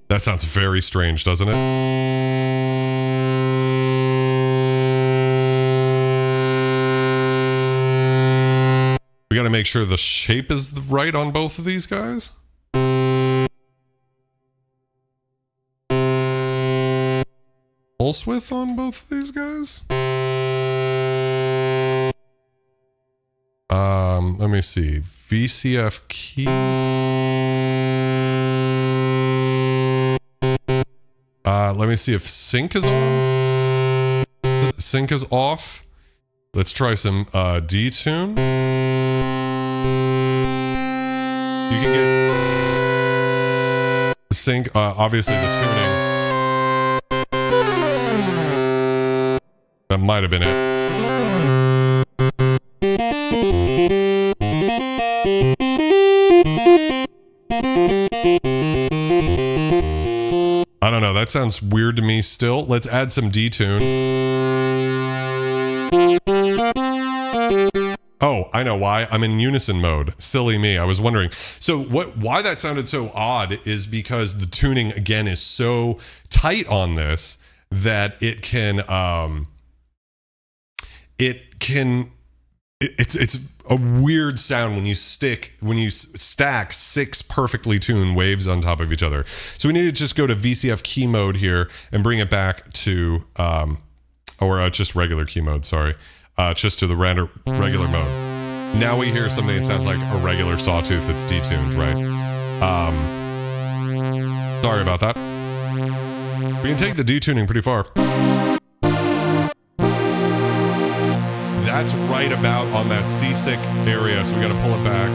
A: That sounds very strange, doesn't it? We got to make sure the shape is right on both of these guys. Pulse width on both of these guys. Let me see. VCF key. Let me see if sync is on. Sync is off. Let's try some detune. You can get sync, obviously the tuning. That might have been it. I don't know, that sounds weird to me still. Let's add some detune. Oh, I know why. I'm in unison mode. Silly me. I was wondering. So why that sounded so odd is because the tuning again is so tight on this that it's a weird sound when you stack 6 perfectly tuned waves on top of each other. So we need to just go to VCF key mode here and bring it back to just regular key mode, sorry. Just to the regular mode. Now we hear something that sounds like a regular sawtooth that's detuned, right? Sorry about that. We can take the detuning pretty far. That's right about on that C-sick area, so we got to pull it back.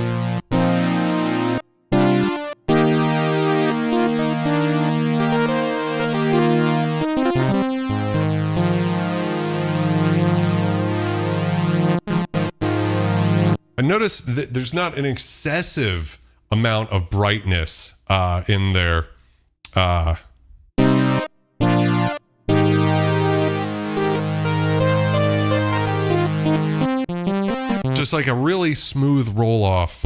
A: I noticed that there's not an excessive amount of brightness in there. Just like a really smooth roll off.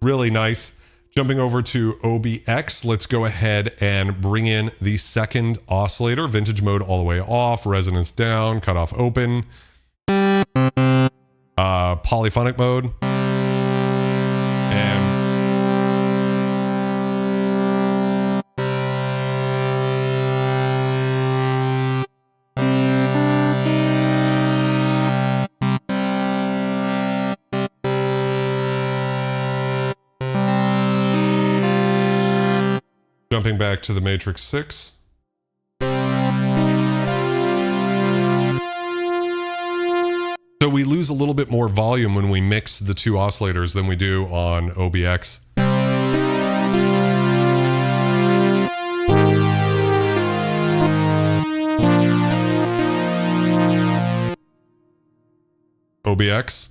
A: Really nice. Jumping over to OB-X, let's go ahead and bring in the second oscillator. Vintage mode all the way off, resonance down, cutoff open. Polyphonic mode. And jumping back to the Matrix 6. So we lose a little bit more volume when we mix the two oscillators than we do on OB-X. OB-X.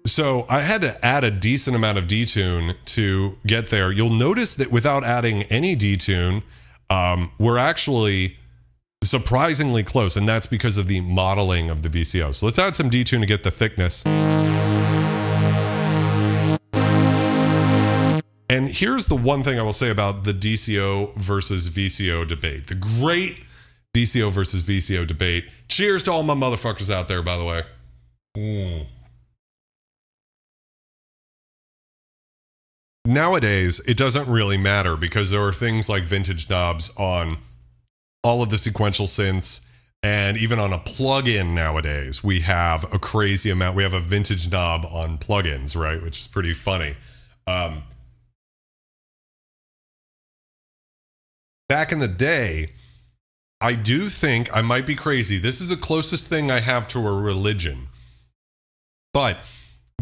A: So I had to add a decent amount of detune to get there. You'll notice that without adding any detune, we're actually surprisingly close, and that's because of the modeling of the VCO. So let's add some detune to get the thickness. And here's the one thing I will say about the DCO versus VCO debate. The great DCO versus VCO debate. Cheers to all my motherfuckers out there, by the way. Nowadays, it doesn't really matter because there are things like vintage knobs on all of the sequential synths, and even on a plugin nowadays, we have a crazy amount. We have a vintage knob on plugins, right? Which is pretty funny. Back in the day, I do think, I might be crazy, this is the closest thing I have to a religion. But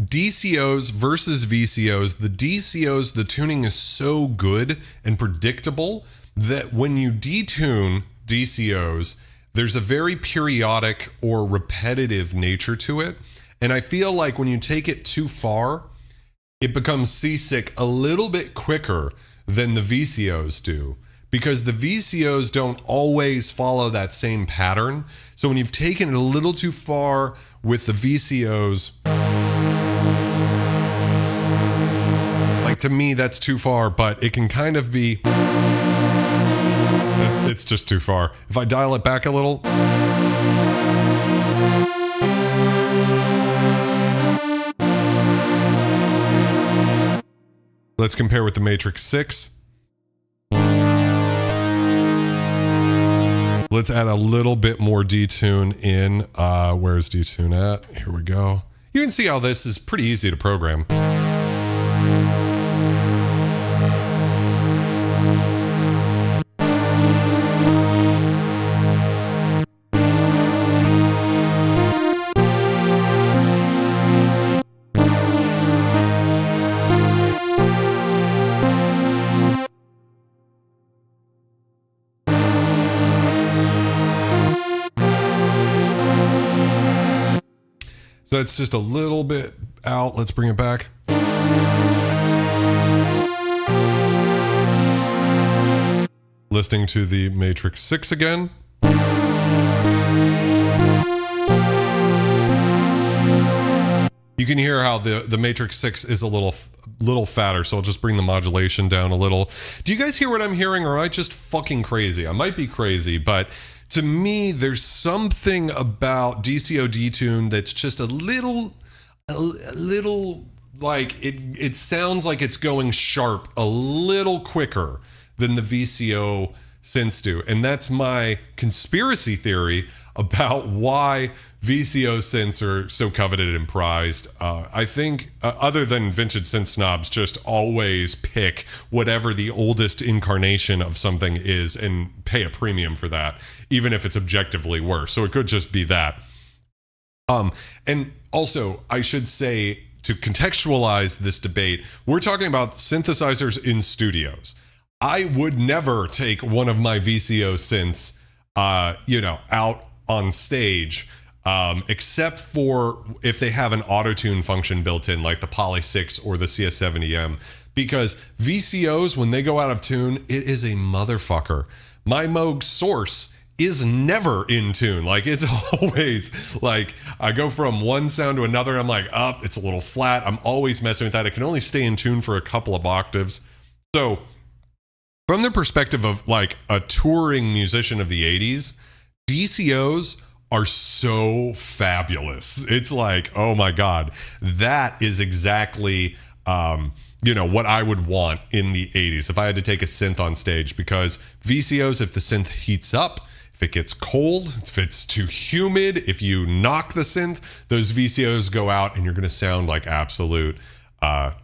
A: DCOs versus VCOs, the DCOs, the tuning is so good and predictable that when you detune DCOs, there's a very periodic or repetitive nature to it. And I feel like when you take it too far, it becomes seasick a little bit quicker than the VCOs do, because the VCOs don't always follow that same pattern. So when you've taken it a little too far with the VCOs, like, to me, that's too far, but it can kind of be, it's just too far. If I dial it back a little, let's compare with the Matrix 6. Let's add a little bit more detune in. Where's detune at? Here we go. You can see how this is pretty easy to program. So it's just a little bit out. Let's bring it back. Listening to the Matrix 6 again. You can hear how the Matrix 6 is a little fatter, so I'll just bring the modulation down a little. Do you guys hear what I'm hearing, or am I just fucking crazy? I might be crazy, but to me, there's something about DCO detune that's just a little like it sounds like it's going sharp a little quicker than the VCO synths do. And that's my conspiracy theory about why VCO synths are so coveted and prized. I think other than vintage synth snobs just always pick whatever the oldest incarnation of something is and pay a premium for that, even if it's objectively worse. So it could just be that. And also, I should say, to contextualize this debate, we're talking about synthesizers in studios. I would never take one of my VCO synths, out on stage, except for if they have an auto-tune function built in, like the Poly 6 or the CS70M, because VCOs, when they go out of tune, it is a motherfucker. My Moog Source is never in tune. Like, it's always like I go from one sound to another, I'm like, it's a little flat. I'm always messing with that. It can only stay in tune for a couple of octaves. So from the perspective of like a touring musician of the 80s, DCOs are so fabulous. It's like, oh my God, that is exactly what I would want in the 80s if I had to take a synth on stage, because VCOs, if the synth heats up, if If it gets cold, if it's too humid, if you knock the synth, those VCOs go out and you're going to sound like absolute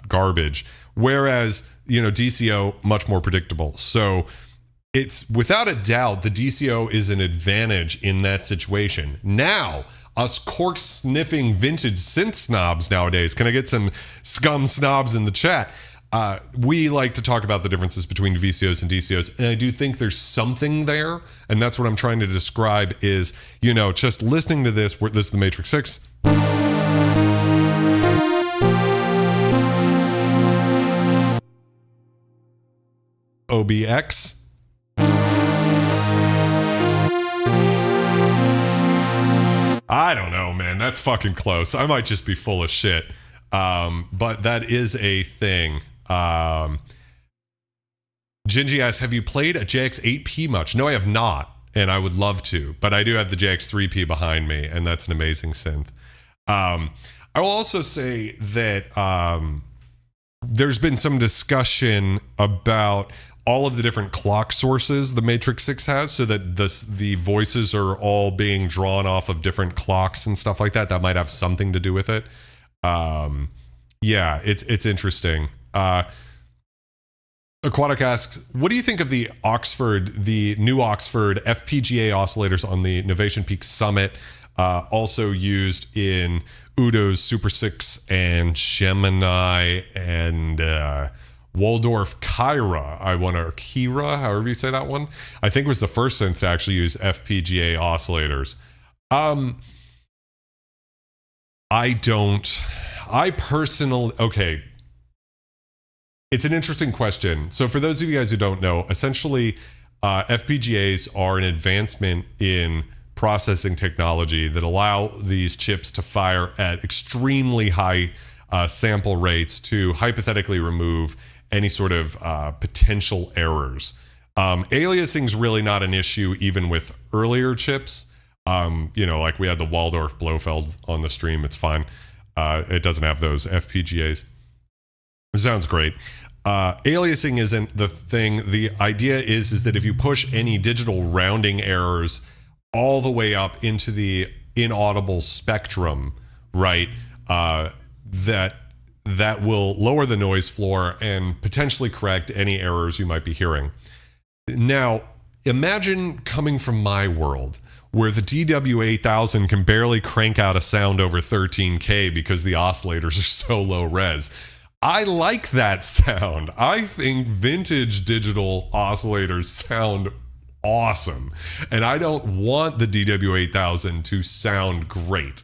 A: garbage. Whereas, DCO, much more predictable. So it's without a doubt, the DCO is an advantage in that situation. Now, us cork sniffing vintage synth snobs nowadays, can I get some scum snobs in the chat? We like to talk about the differences between VCOs and DCOs, and I do think there's something there, and that's what I'm trying to describe is, just listening to this is the Matrix 6. OB-X. I don't know, man. That's fucking close. I might just be full of shit. But that is a thing. Gingy asks, have you played a JX8P much? No, I have not, and I would love to, but I do have the JX3P behind me, and that's an amazing synth. I will also say that there's been some discussion about all of the different clock sources the Matrix 6 has, so that the voices are all being drawn off of different clocks and stuff like that. That might have something to do with it. Yeah, it's interesting. Aquatic asks, what do you think of the new Oxford FPGA oscillators on the Novation Peak Summit, also used in Udo's Super 6 and Gemini and Waldorf Kira, Kira, however you say that one. I think it was the first synth to actually use FPGA oscillators. Okay. It's an interesting question. So for those of you guys who don't know, essentially FPGAs are an advancement in processing technology that allow these chips to fire at extremely high sample rates to hypothetically remove any sort of potential errors. Aliasing is really not an issue even with earlier chips. Like we had the Waldorf Blofeld on the stream, it's fine. It doesn't have those FPGAs. It sounds great. Aliasing isn't the thing. The idea is that if you push any digital rounding errors all the way up into the inaudible spectrum, right, that will lower the noise floor and potentially correct any errors you might be hearing. Now, imagine coming from my world, where the DW8000 can barely crank out a sound over 13K because the oscillators are so low res. I like that sound. I think vintage digital oscillators sound awesome. And I don't want the DW8000 to sound great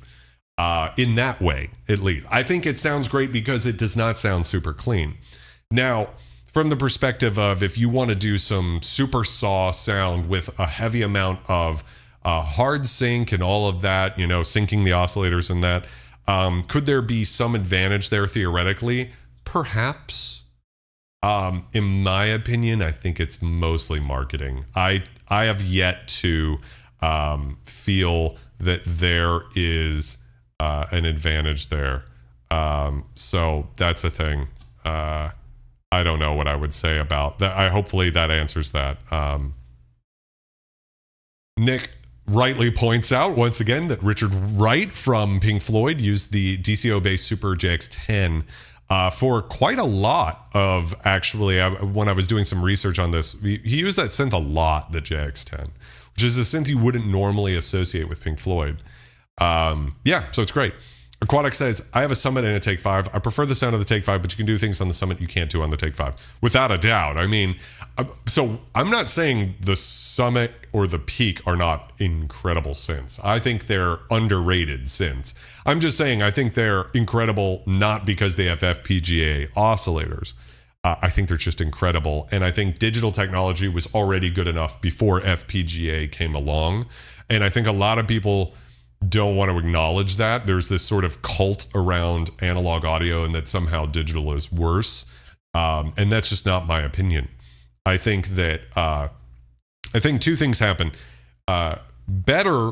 A: in that way, at least. I think it sounds great because it does not sound super clean. Now, from the perspective of if you want to do some super saw sound with a heavy amount of hard sync and all of that, syncing the oscillators and that, could there be some advantage there theoretically? Perhaps. In my opinion, I think it's mostly marketing. I have yet to feel that there is an advantage there. So that's a thing. I don't know what I would say about that. Hopefully that answers that. Nick rightly points out once again that Richard Wright from Pink Floyd used the DCO-based Super JX10 for quite a lot of, actually, when I was doing some research on this, he used that synth a lot, the JX10, which is a synth you wouldn't normally associate with Pink Floyd. Yeah, so it's great. Aquatic says, I have a Summit and a Take 5. I prefer the sound of the Take 5, but you can do things on the Summit you can't do on the Take 5. Without a doubt. I mean, so I'm not saying the Summit or the Peak are not incredible synths. I think they're underrated synths. I'm just saying I think they're incredible not because they have FPGA oscillators. I think they're just incredible. And I think digital technology was already good enough before FPGA came along. And I think a lot of people don't want to acknowledge that. There's this sort of cult around analog audio and that somehow digital is worse. And that's just not my opinion. I think that, I think two things happen. Better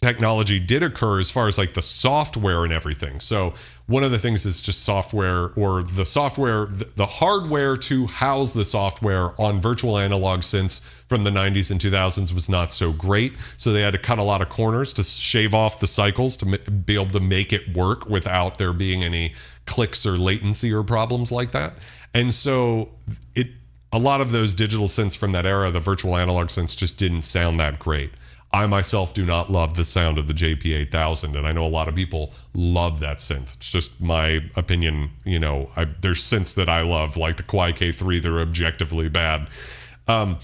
A: technology did occur as far as like the software and everything. So one of the things is just software, or the software, the hardware to house the software on virtual analog synths from the 90s and 2000s was not so great. So they had to cut a lot of corners to shave off the cycles to be able to make it work without there being any clicks or latency or problems like that. And so a lot of those digital synths from that era, the virtual analog synths, just didn't sound that great. I myself do not love the sound of the JP8000, and I know a lot of people love that synth. It's just my opinion. You know, there's synths that I love, like the Kwai K3, they're objectively bad. But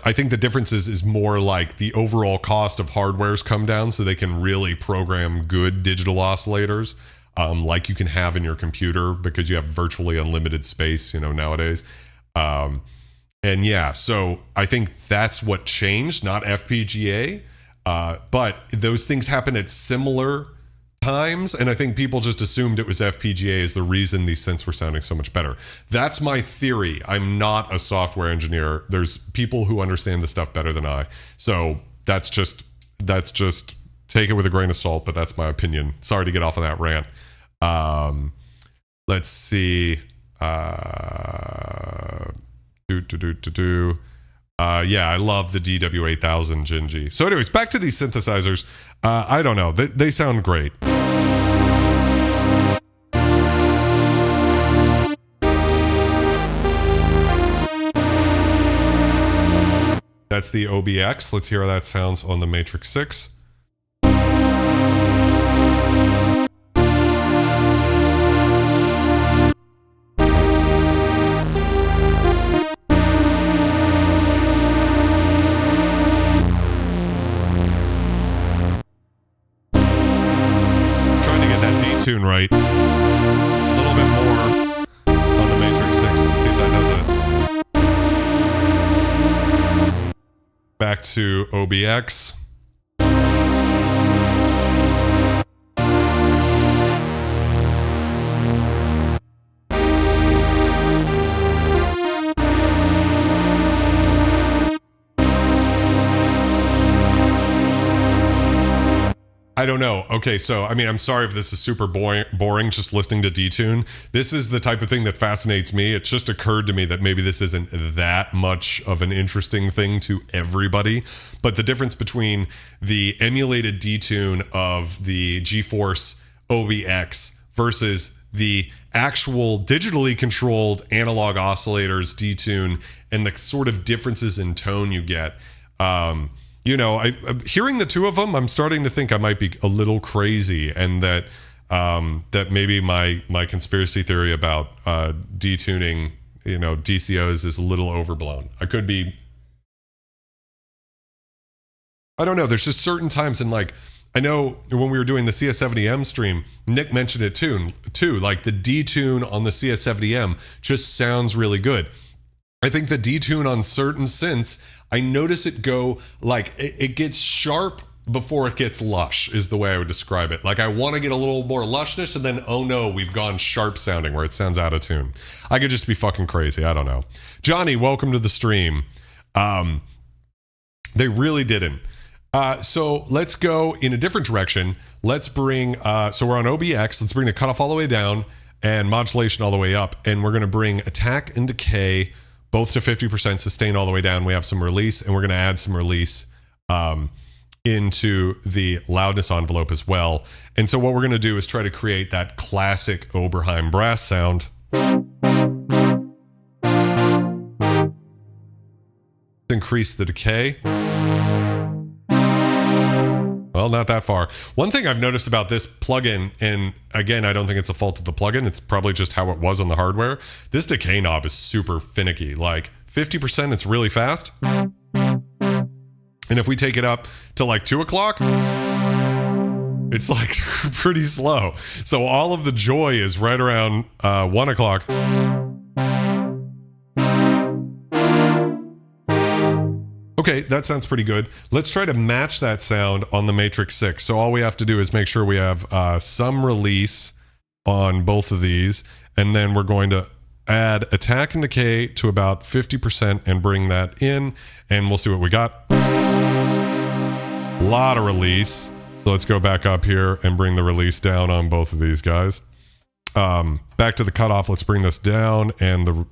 A: I think the difference is more like the overall cost of hardware's come down, so they can really program good digital oscillators, like you can have in your computer, because you have virtually unlimited space, you know, nowadays. And yeah, so I think that's what changed, not FPGA. But those things happen at similar times, and I think people just assumed it was FPGA is the reason these synths were sounding so much better. That's my theory. I'm not a software engineer. There's people who understand the stuff better than I. So that's just take it with a grain of salt, but that's my opinion. Sorry to get off on that rant. Let's see. Yeah, I love the DW8000 Gingy. So anyways, back to these synthesizers. I don't know. They sound great. That's the OB-X. Let's hear how that sounds on the Matrix 6. Tune right. A little bit more on the Matrix 6. Let's see if that does it. Back to OB-X. I don't know. Okay, so I mean, I'm sorry if this is super boring just listening to detune. This is the type of thing that fascinates me. It just occurred to me that maybe this isn't that much of an interesting thing to everybody. But the difference between the emulated detune of the GForce OB-X versus the actual digitally controlled analog oscillators detune, and the sort of differences in tone you get. You know, hearing the two of them, I'm starting to think I might be a little crazy, and that that maybe my conspiracy theory about detuning, you know, DCOs is a little overblown. I could be. I don't know. There's just certain times in, like, I know when we were doing the CS70M stream, Nick mentioned it too. Like the detune on the CS70M just sounds really good. I think the detune on certain synths, I notice it go, like, it gets sharp before it gets lush, is the way I would describe it. Like, I want to get a little more lushness, and then, oh no, we've gone sharp sounding where it sounds out of tune. I could just be fucking crazy. I don't know. Johnny, welcome to the stream. They really didn't. So let's go in a different direction. Let's bring, so we're on OB-X. Let's bring the cutoff all the way down and modulation all the way up. And we're going to bring attack and decay both to 50%, sustain all the way down. We have some release, and we're going to add some release into the loudness envelope as well. And so what we're going to do is try to create that classic Oberheim brass sound. Increase the decay. Well, not that far. One thing I've noticed about this plugin, and again, I don't think it's a fault of the plugin, it's probably just how it was on the hardware. This decay knob is super finicky. Like 50%, it's really fast. And if we take it up to like 2 o'clock, it's like pretty slow. So all of the joy is right around 1 o'clock. Okay, that sounds pretty good. Let's try to match that sound on the Matrix 6. So all we have to do is make sure we have some release on both of these, and then we're going to add attack and decay to about 50% and bring that in, and we'll see what we got. lot of release. So let's go back up here and bring the release down on both of these guys. Back to the cutoff, let's bring this down and the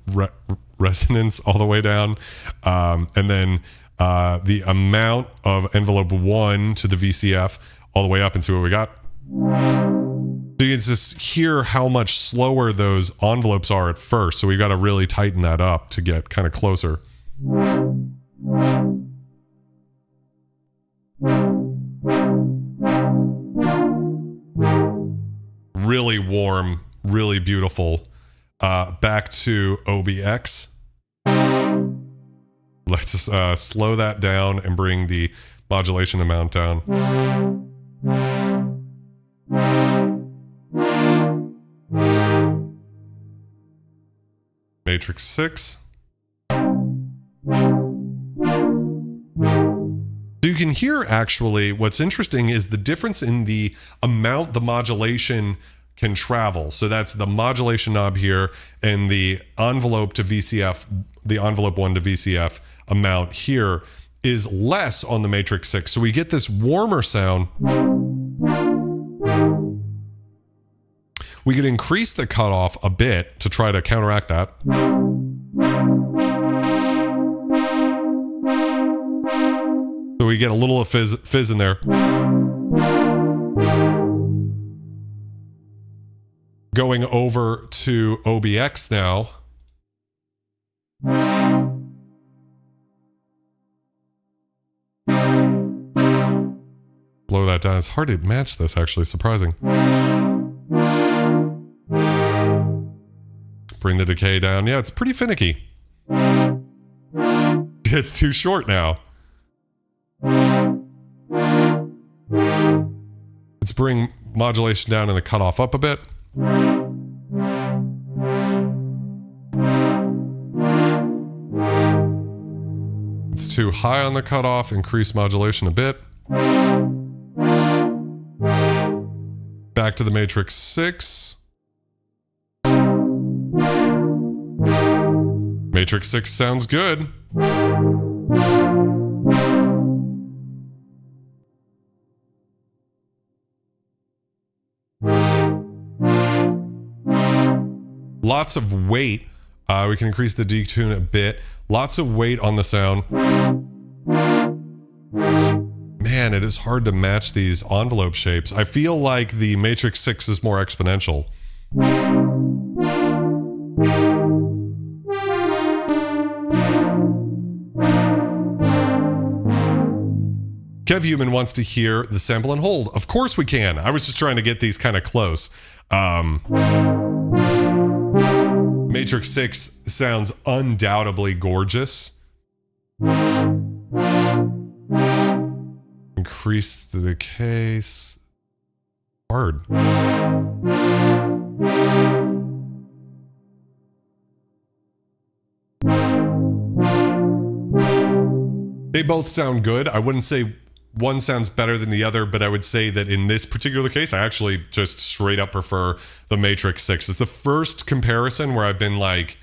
A: resonance all the way down. And then the amount of envelope 1 to the VCF all the way up into what we got. So you can just hear how much slower those envelopes are at first. So we've got to really tighten that up to get kind of closer. Really warm, really beautiful. Back to OB-X. Let's slow that down and bring the modulation amount down. Matrix 6. So you can hear, actually, what's interesting is the difference in the amount the modulation can travel. So that's the modulation knob here and the envelope to VCF, the envelope 1 to VCF amount here is less on the Matrix 6. So we get this warmer sound. We could increase the cutoff a bit to try to counteract that. So we get a little of fizz in there. Going over to OB-X now. Blow that down. It's hard to match this, actually. Surprising. Bring the decay down. Yeah, it's pretty finicky. It's too short now. Let's bring modulation down and the cutoff up a bit. It's too high on the cutoff. Increase modulation a bit. Back to the Matrix 6. Matrix 6 sounds good. Lots of weight. We can increase the detune a bit. Lots of weight on the sound. Man, it is hard to match these envelope shapes. I feel like the Matrix 6 is more exponential. Kev Human wants to hear the sample and hold. Of course we can. I was just trying to get these kind of close. Matrix 6 sounds undoubtedly gorgeous. Increase the case. Hard. They both sound good. I wouldn't say one sounds better than the other, but I would say that in this particular case, I actually just straight up prefer the Matrix 6. It's the first comparison where I've been like,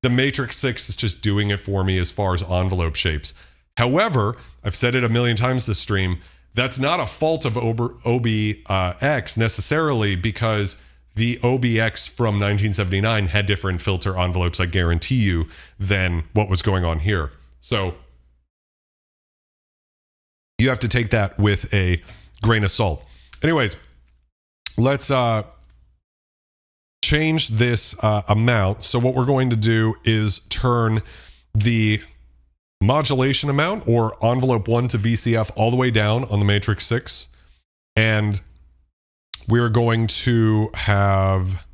A: the Matrix 6 is just doing it for me as far as envelope shapes. However, I've said it a million times this stream, that's not a fault of OB-X necessarily, because the OB-X from 1979 had different filter envelopes, I guarantee you, than what was going on here. So you have to take that with a grain of salt. Anyways, let's change this amount. So what we're going to do is turn the modulation amount, or envelope 1 to VCF, all the way down on the Matrix 6. And we're going to have,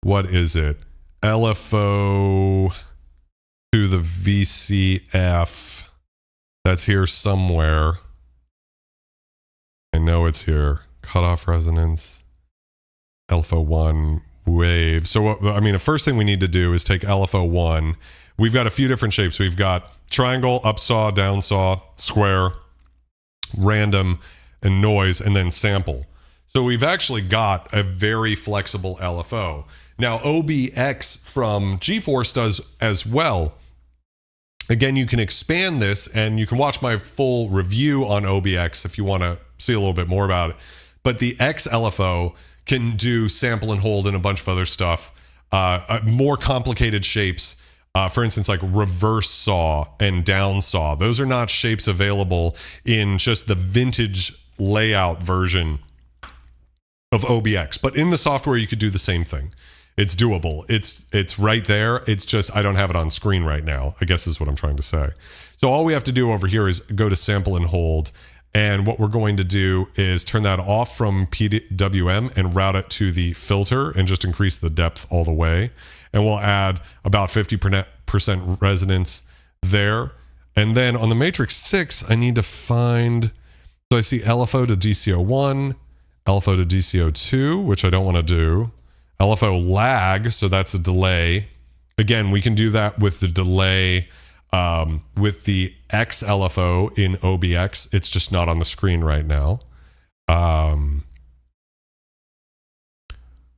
A: what is it? LFO to the VCF. That's here somewhere. I know it's here. Cutoff resonance, LFO1 wave. So, I mean, the first thing we need to do is take LFO1. We've got a few different shapes. We've got triangle, upsaw, downsaw, square, random, and noise, and then sample. So we've actually got a very flexible LFO. Now, OB-X from GForce does as well. Again, you can expand this, and you can watch my full review on OB-X if you want to see a little bit more about it. But the X LFO can do sample and hold and a bunch of other stuff, more complicated shapes. For instance, like reverse saw and down saw. Those are not shapes available in just the vintage layout version of OB-X. But in the software, you could do the same thing. It's doable. It's right there. It's just I don't have it on screen right now, I guess is what I'm trying to say. So all we have to do over here is go to sample and hold. And what we're going to do is turn that off from PWM and route it to the filter and just increase the depth all the way. And we'll add about 50% resonance there. And then on the Matrix 6, I need to find, so I see LFO to DCO1, LFO to DCO2, which I don't want to do. LFO lag, so that's a delay. Again, we can do that with the delay with the X LFO in OB-X. It's just not on the screen right now.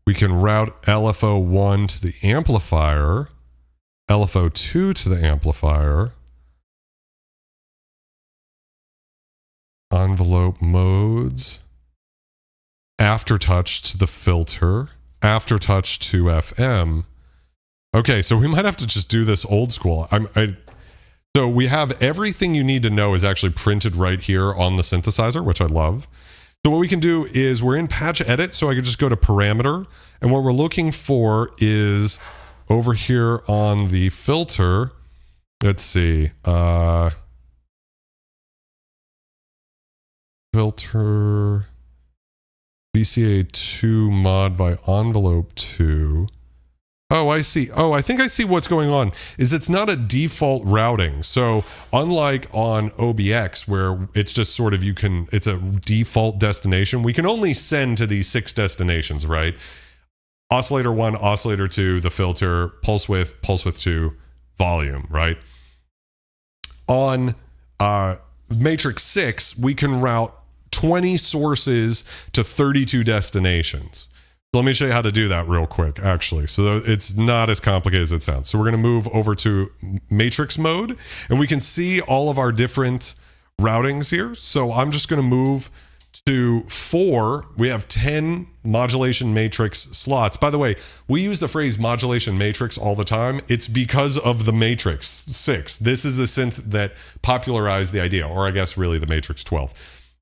A: We can route LFO1 to the amplifier, LFO2 to the amplifier, envelope modes, aftertouch to the filter, aftertouch to FM. Okay, so we might have to just do this old school. So we have everything you need to know is actually printed right here on the synthesizer, which I love. So what we can do is we're in patch edit, so I can just go to parameter. And what we're looking for is over here on the filter. Let's see. Filter VCA2 mod by envelope 2. Oh, I see. Oh, I think I see what's going on. Is it's not a default routing. So unlike on OB-X, where it's just sort of it's a default destination, we can only send to these 6 destinations, right? Oscillator 1, oscillator 2, the filter, pulse width 2, volume, right? On Matrix 6, we can route 20 sources to 32 destinations. So let me show you how to do that real quick, actually. So it's not as complicated as it sounds. So we're going to move over to matrix mode, and we can see all of our different routings here. So I'm just going to move to 4. We have 10 modulation matrix slots. By the way, we use the phrase modulation matrix all the time. It's because of the Matrix 6. This is the synth that popularized the idea, or I guess really the Matrix 12.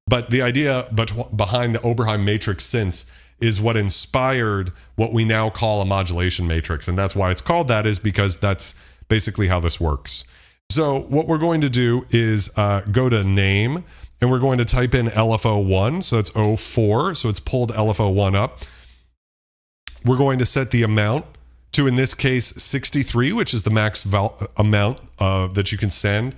A: But the idea behind the Oberheim Matrix synths is what inspired what we now call a modulation matrix. And that's why it's called that, is because that's basically how this works. So what we're going to do is go to name, and we're going to type in LFO1. So it's 04. So it's pulled LFO1 up. We're going to set the amount to, in this case, 63, which is the max amount that you can send.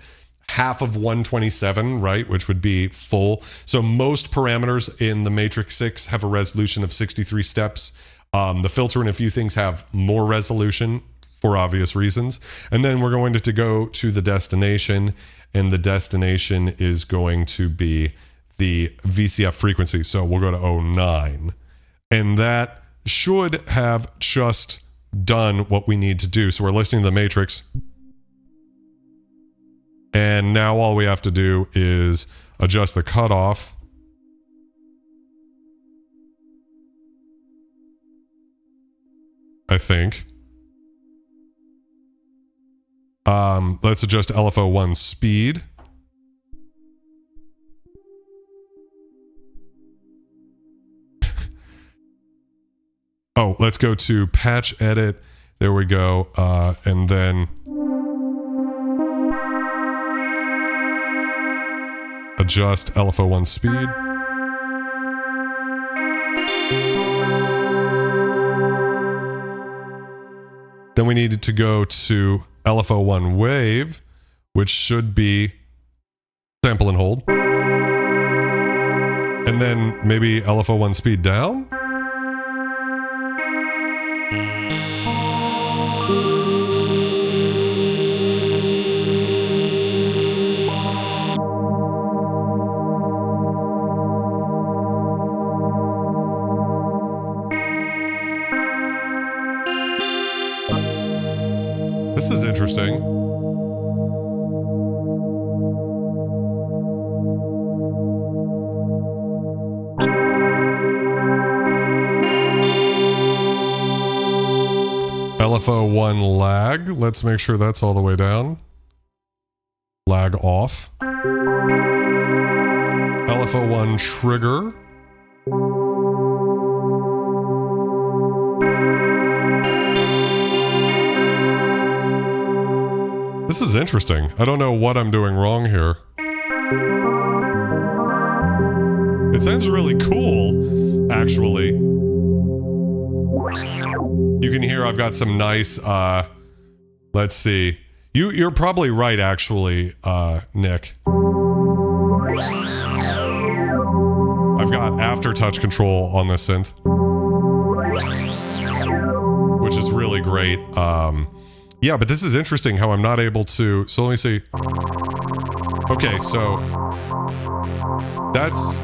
A: Half of 127, right, which would be full. So most parameters in the Matrix 6 have a resolution of 63 steps. The filter and a few things have more resolution for obvious reasons. And then we're going to go to the destination, and the destination is going to be the VCF frequency. So we'll go to 09. And that should have just done what we need to do. So we're listening to the Matrix. And now all we have to do is adjust the cutoff. I think. Let's adjust LFO1 speed. Oh, let's go to patch edit. There we go. And then adjust LFO1 speed. Then we needed to go to LFO1 wave, which should be sample and hold. And then maybe LFO1 speed down. This is interesting. LFO1 lag. Let's make sure that's all the way down. Lag off. LFO1 trigger. This is interesting. I don't know what I'm doing wrong here. It sounds really cool, actually. You can hear I've got some nice, let's see. You're probably right, actually, Nick. I've got aftertouch control on this synth, which is really great. Yeah, but this is interesting how I'm not able to... So let me see. Okay, so... That's...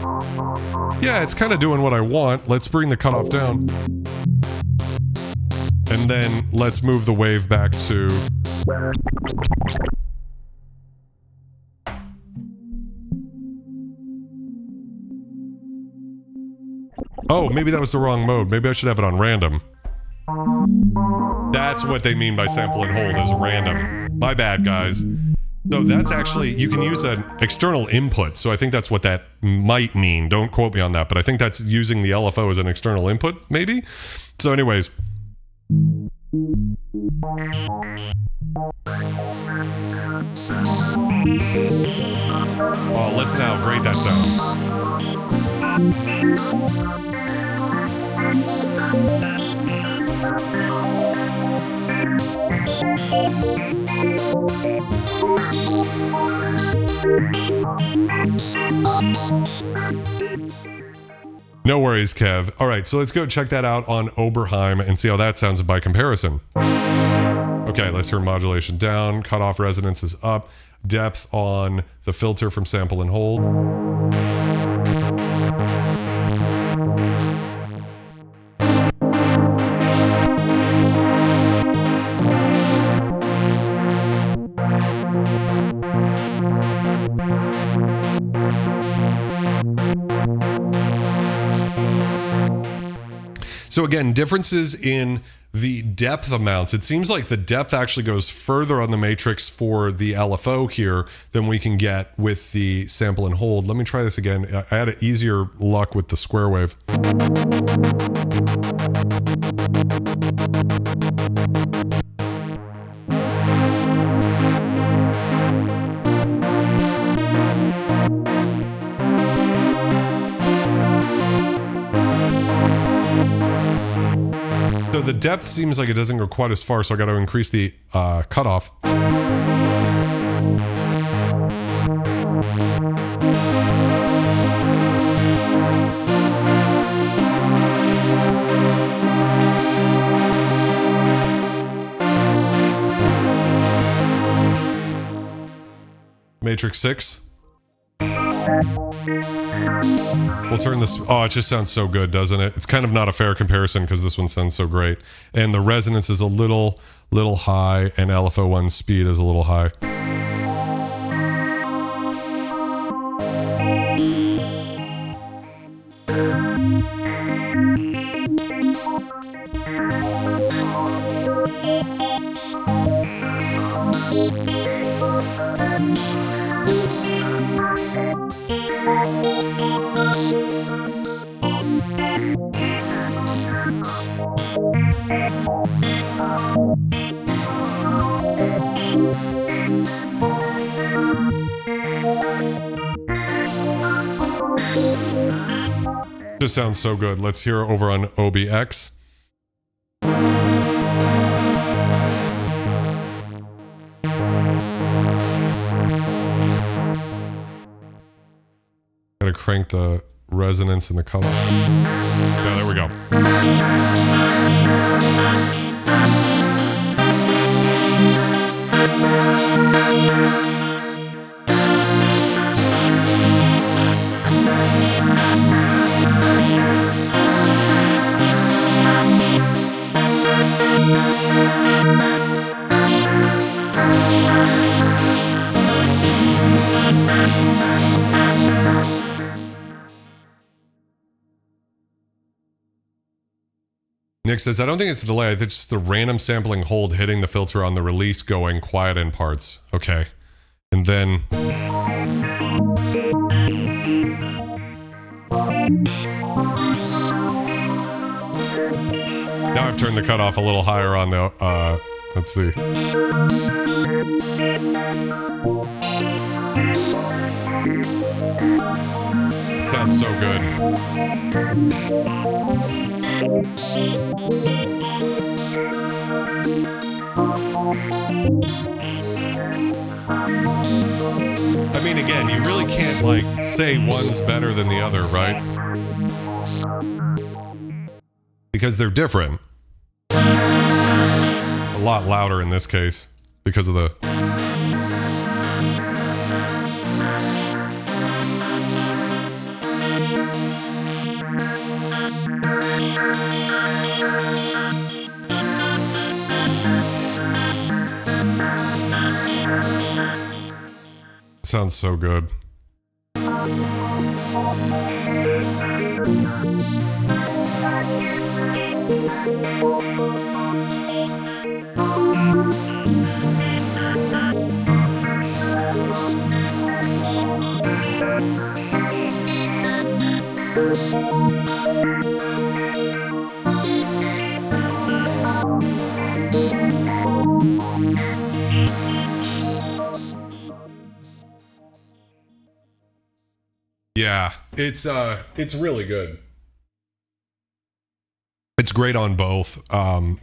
A: Yeah, it's kind of doing what I want. Let's bring the cutoff down. And then let's move the wave back to... Oh, maybe that was the wrong mode. Maybe I should have it on random. That's what they mean by sample and hold, is random. My bad, guys. So that's actually, you can use an external input, so I think that's what that might mean. Don't quote me on that, but I think that's using the LFO as an external input, maybe? So anyways. Oh, listen how great that sounds. No worries, Kev. All right, so let's go check that out on Oberheim and see how that sounds by comparison. Okay, let's turn modulation down, cutoff resonance is up, depth on the filter from sample and hold. So again, differences in the depth amounts. It seems like the depth actually goes further on the Matrix for the LFO here than we can get with the sample and hold. Let me try this again. I had easier luck with the square wave. So the depth seems like it doesn't go quite as far, so I got to increase the cutoff. Matrix 6. We'll turn this... Oh, it just sounds so good, doesn't it? It's kind of not a fair comparison because this one sounds so great. And the resonance is a little high, and LFO1's speed is a little high. Just sounds so good. Let's hear it over on OB-X. Gotta crank the resonance and the color. Yeah, there we go. Nick says, I don't think it's a delay. I think it's just the random sampling hold hitting the filter on the release going quiet in parts. Okay. And then... Now I've turned the cutoff a little higher on the, let's see. It sounds so good. I mean, again, you really can't, like, say one's better than the other, right? Because they're different. A lot louder in this case because of the... Sounds so good. Yeah, it's really good. It's great on both.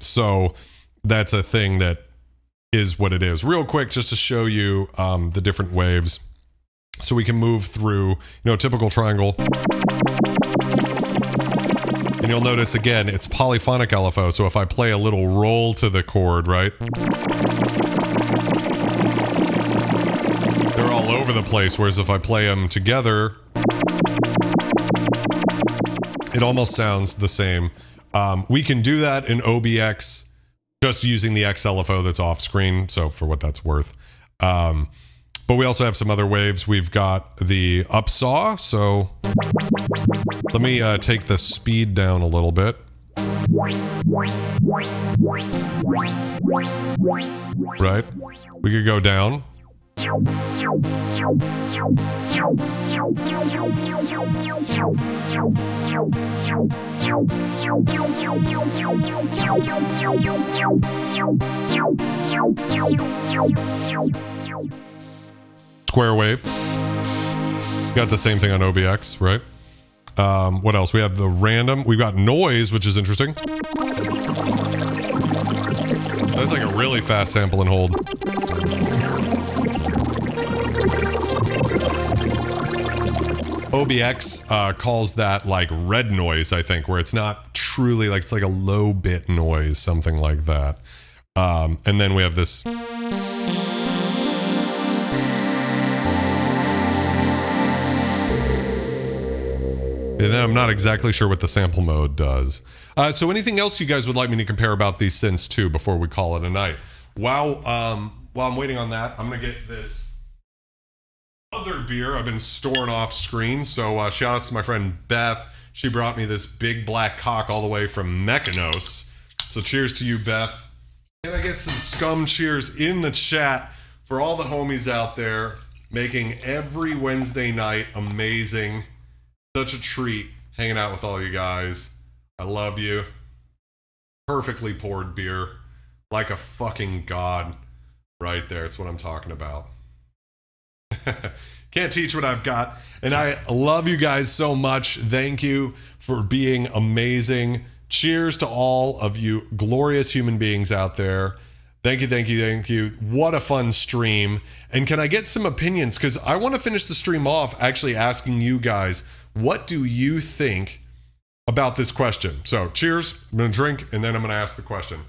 A: So that's a thing that is what it is. Real quick, just to show you the different waves. So we can move through, you know, typical triangle. And you'll notice again, it's polyphonic LFO. So if I play a little roll to the chord, right? They're all over the place. Whereas if I play them together, it almost sounds the same. We can do that in OB-X just using the XLFO that's off screen. So for what that's worth. But we also have some other waves. We've got the upsaw. So let me take the speed down a little bit. Right? We could go down. Square wave. Got the same thing on OB-X, right? What else? We have the random. We've got noise, which is interesting. That's like a really fast sample and hold. OB-X calls that like red noise, I think, where it's not truly like, it's like a low bit noise, something like that. And then we have this. And then I'm not exactly sure what the sample mode does. So anything else you guys would like me to compare about these synths too before we call it a night? While I'm waiting on that, I'm gonna get this other beer I've been storing off screen. So shout out to my friend Beth. She brought me this big black cock all the way from Mechanos. So cheers to you, Beth. Can I get some scum cheers in the chat for all the homies out there making every Wednesday night amazing. Such a treat hanging out with all you guys. I love you. Perfectly poured beer. Like a fucking god. Right there. It's what I'm talking about. Can't teach what I've got. And I love you guys so much. Thank you for being amazing. Cheers to all of you glorious human beings out there. Thank you, thank you, thank you. What a fun stream. And can I get some opinions? Because I want to finish the stream off actually asking you guys, what do you think about this question? So cheers, I'm going to drink, and then I'm going to ask the question.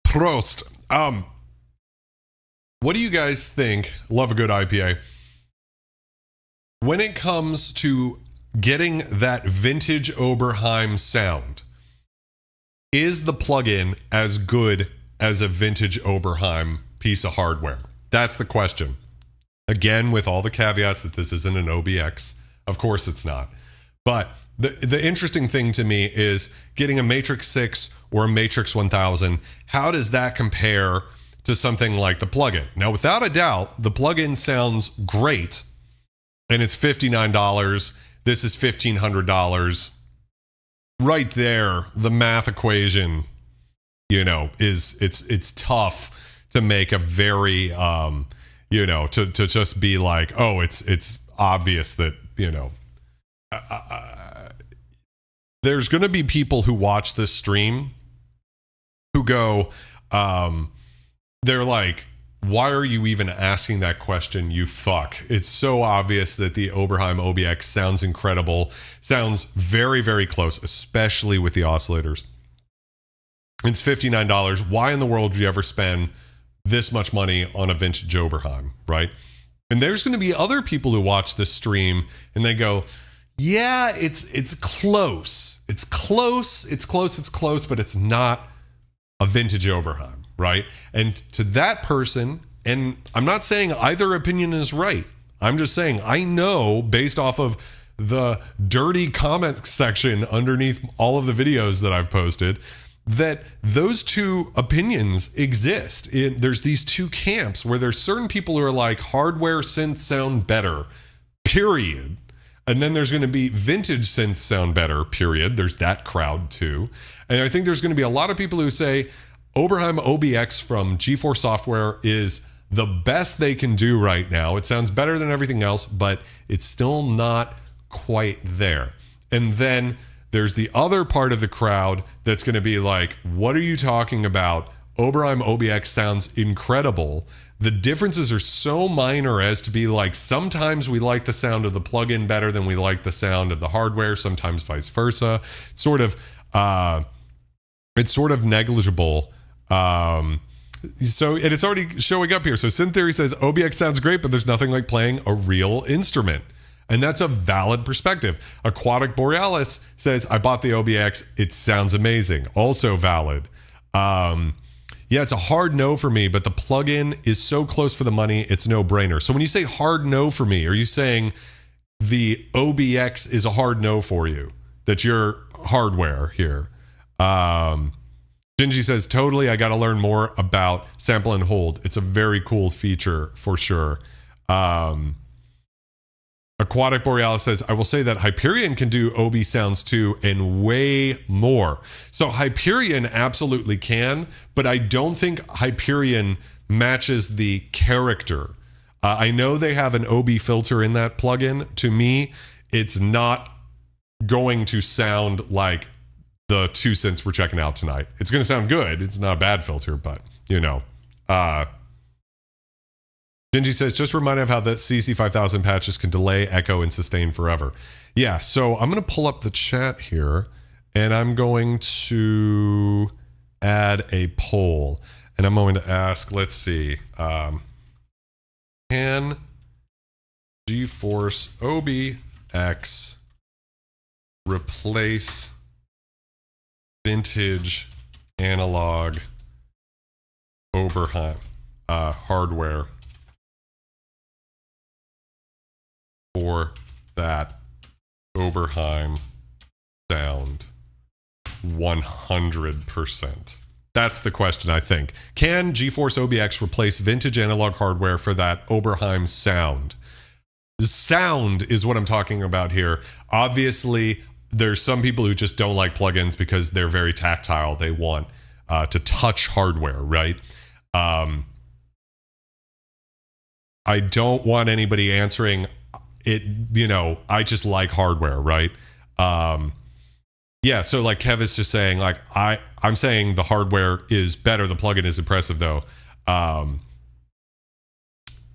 A: Prost. What do you guys think? Love a good IPA. When it comes to getting that vintage Oberheim sound, is the plugin as good as a vintage Oberheim piece of hardware? That's the question. Again, with all the caveats that this isn't an OB-X. Of course it's not. But the interesting thing to me is getting a Matrix 6 or a Matrix 1000. How does that compare to something like the plugin? Now, without a doubt, the plugin sounds great, and it's $59. This is $1,500. Right there, the math equation, you know, it's tough to make a very, you know, to just be like, oh, it's obvious that, you know, there's going to be people who watch this stream who go, they're like, why are you even asking that question, you fuck? It's so obvious that the Oberheim OB-X sounds incredible, sounds very, very close, especially with the oscillators. It's $59. Why in the world would you ever spend this much money on a vintage Oberheim, right? And there's going to be other people who watch this stream and they go, yeah, it's close. It's close, but it's not a vintage Oberheim. Right? And to that person, and I'm not saying either opinion is right. I'm just saying I know based off of the dirty comment section underneath all of the videos that I've posted that those two opinions exist. There's these two camps where there's certain people who are like hardware synths sound better, period. And then there's going to be vintage synths sound better, period. There's that crowd too. And I think there's going to be a lot of people who say, Oberheim OB-X from GForce Software is the best they can do right now. It sounds better than everything else, but it's still not quite there. And then there's the other part of the crowd that's going to be like, what are you talking about? Oberheim OB-X sounds incredible. The differences are so minor as to be like, sometimes we like the sound of the plugin better than we like the sound of the hardware, sometimes vice versa. It's sort of negligible. So, and it's already showing up here. So Synth Theory says OB-X sounds great, but there's nothing like playing a real instrument. And that's a valid perspective. Aquatic Borealis says, I bought the OB-X. It sounds amazing. Also valid. Yeah, it's a hard no for me, but the plugin is so close for the money, it's no brainer. So when you say hard no for me, are you saying the OB-X is a hard no for you? That you're hardware here? Gingy says, totally, I got to learn more about sample and hold. It's a very cool feature for sure. Aquatic Borealis says, I will say that Hyperion can do OB sounds too and way more. So Hyperion absolutely can, but I don't think Hyperion matches the character. I know they have an OB filter in that plugin. To me, it's not going to sound like the two synths we're checking out tonight. It's going to sound good. It's not a bad filter, but you know. Gingy says, just remind me of how the CC5000 patches can delay, echo, and sustain forever. Yeah, so I'm going to pull up the chat here, and I'm going to add a poll. And I'm going to ask, let's see, can GForce OB-X replace vintage analog Oberheim hardware for that Oberheim sound? 100%. That's the question, I think. Can GForce OB-X replace vintage analog hardware for that Oberheim sound? Sound is what I'm talking about here. Obviously, there's some people who just don't like plugins because they're very tactile. They want to touch hardware, right? I don't want anybody answering it, you know, I just like hardware, right? Yeah, so like Kev is just saying, like, I'm saying the hardware is better. The plugin is impressive, though.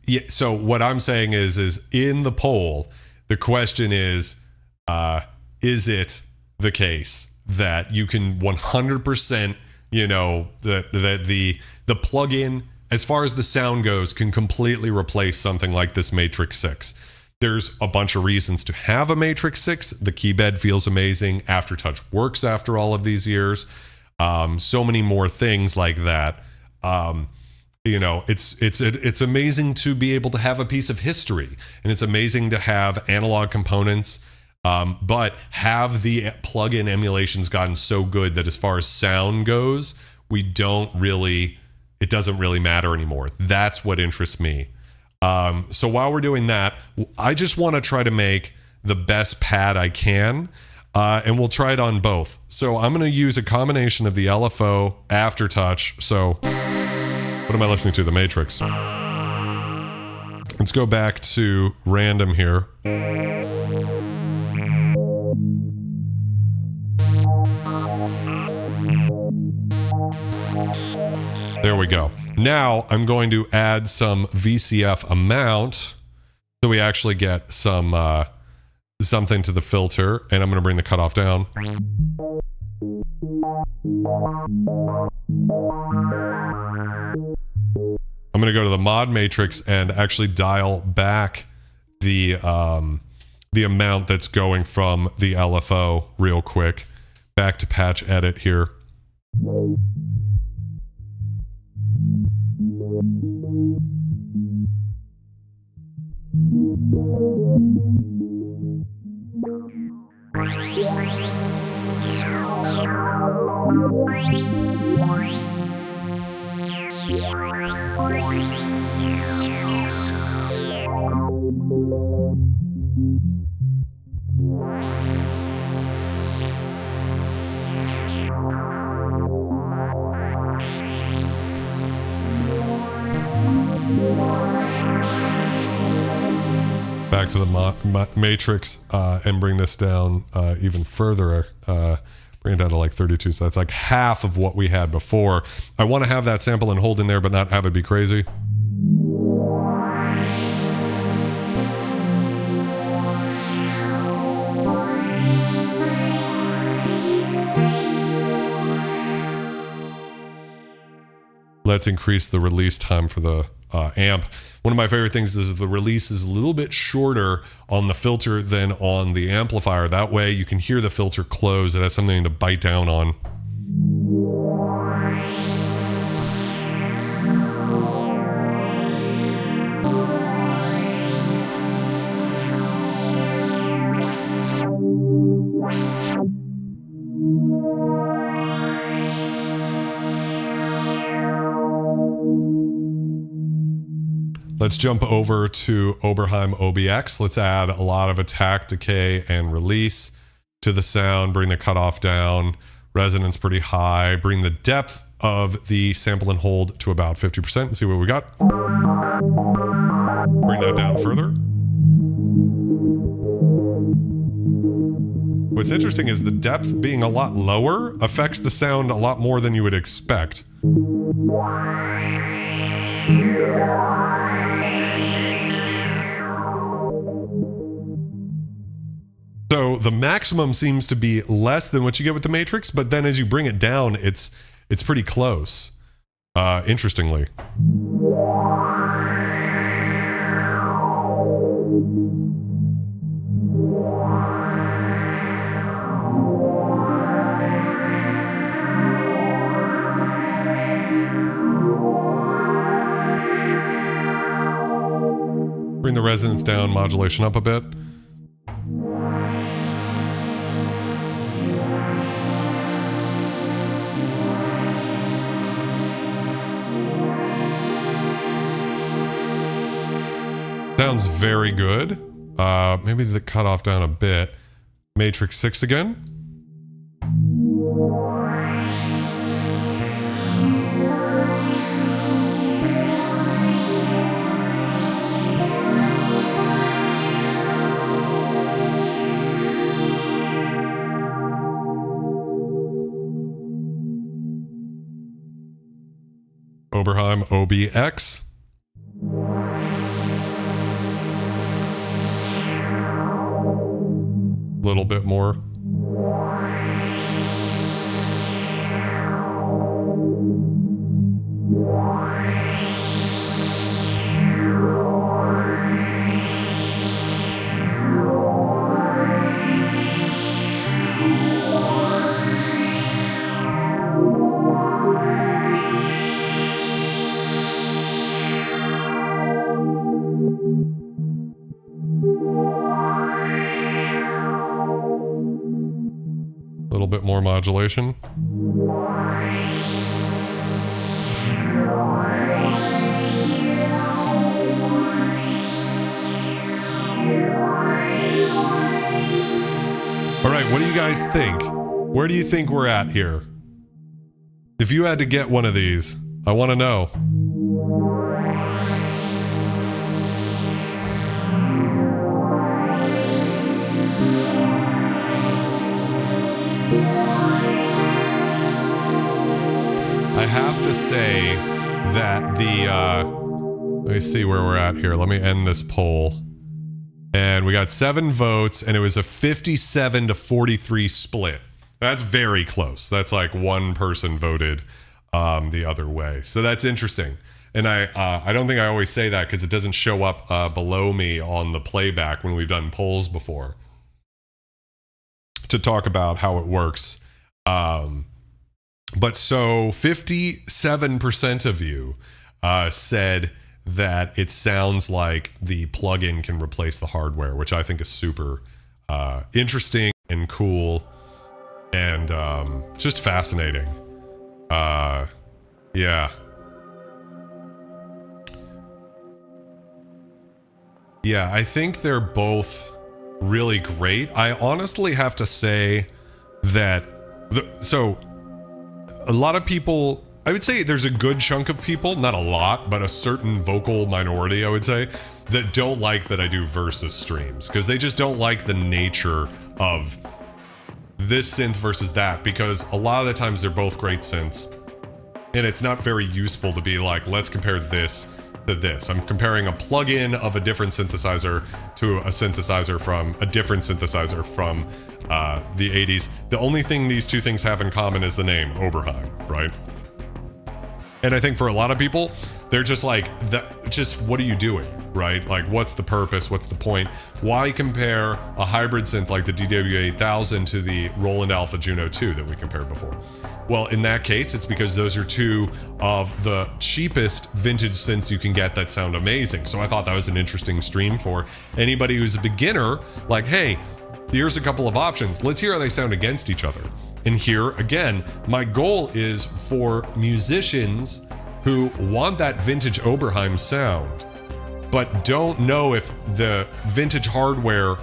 A: Yeah, so what I'm saying is in the poll, the question is it the case that you can 100%, you know, the plugin, as far as the sound goes, can completely replace something like this Matrix 6? There's a bunch of reasons to have a Matrix 6. The keybed feels amazing. Aftertouch works after all of these years. So many more things like that. You know, it's amazing to be able to have a piece of history, and it's amazing to have analog components. But have the plug-in emulations gotten so good that as far as sound goes, it doesn't really matter anymore. That's what interests me. So while we're doing that, I just want to try to make the best pad I can, and we'll try it on both. So I'm going to use a combination of the LFO aftertouch. So what am I listening to? The Matrix. Let's go back to random here. There we go. Now I'm going to add some VCF amount so we actually get some something to the filter, and I'm going to bring the cutoff down. I'm going to go to the mod matrix and actually dial back the amount that's going from the LFO real quick. Back to patch edit here. Back to the matrix and bring this down even further. Bring it down to like 32, so that's like half of what we had before. I want to have that sample and hold in there, but not have it be crazy. Let's increase the release time for the amp. One of my favorite things is the release is a little bit shorter on the filter than on the amplifier. That way you can hear the filter close. It has something to bite down on. Let's jump over to Oberheim OB-X. Let's add a lot of attack, decay, and release to the sound. Bring the cutoff down. Resonance pretty high. Bring the depth of the sample and hold to about 50% and see what we got. Bring that down further. What's interesting is the depth being a lot lower affects the sound a lot more than you would expect. So the maximum seems to be less than what you get with the Matrix, but then as you bring it down, it's pretty close, interestingly. Bring the resonance down, modulation up a bit. Sounds very good. Maybe the cutoff down a bit. Matrix 6 again. Oberheim OB-X. Little bit more. little bit more modulation. All right, what do you guys think? Where do you think we're at here? If you had to get one of these, I want to know. I have to say that let me see where we're at here. Let me end this poll. And we got 7 votes, and it was a 57 to 43 split. That's very close. That's like one person voted the other way. So that's interesting. And I don't think I always say that because it doesn't show up below me on the playback when we've done polls before to talk about how it works. But so 57% of you said that it sounds like the plugin can replace the hardware, which I think is super interesting and cool and just fascinating. Yeah. Yeah, I think they're both really great. I honestly have to say that so a lot of people, I would say there's a good chunk of people, not a lot, but a certain vocal minority, I would say, that don't like that I do versus streams because they just don't like the nature of this synth versus that, because a lot of the times they're both great synths and it's not very useful to be like, let's compare this to this. I'm comparing a plugin of a different synthesizer to a synthesizer from a different synthesizer from the 80s. The only thing these two things have in common is the name, Oberheim, right? And I think for a lot of people, they're just like, just what are you doing, right? Like, what's the purpose? What's the point? Why compare a hybrid synth like the DW8000 to the Roland Alpha Juno 2 that we compared before? Well, in that case, it's because those are two of the cheapest vintage synths you can get that sound amazing. So I thought that was an interesting stream for anybody who's a beginner, like, hey, here's a couple of options. Let's hear how they sound against each other. And here, again, my goal is for musicians who want that vintage Oberheim sound, but don't know if the vintage hardware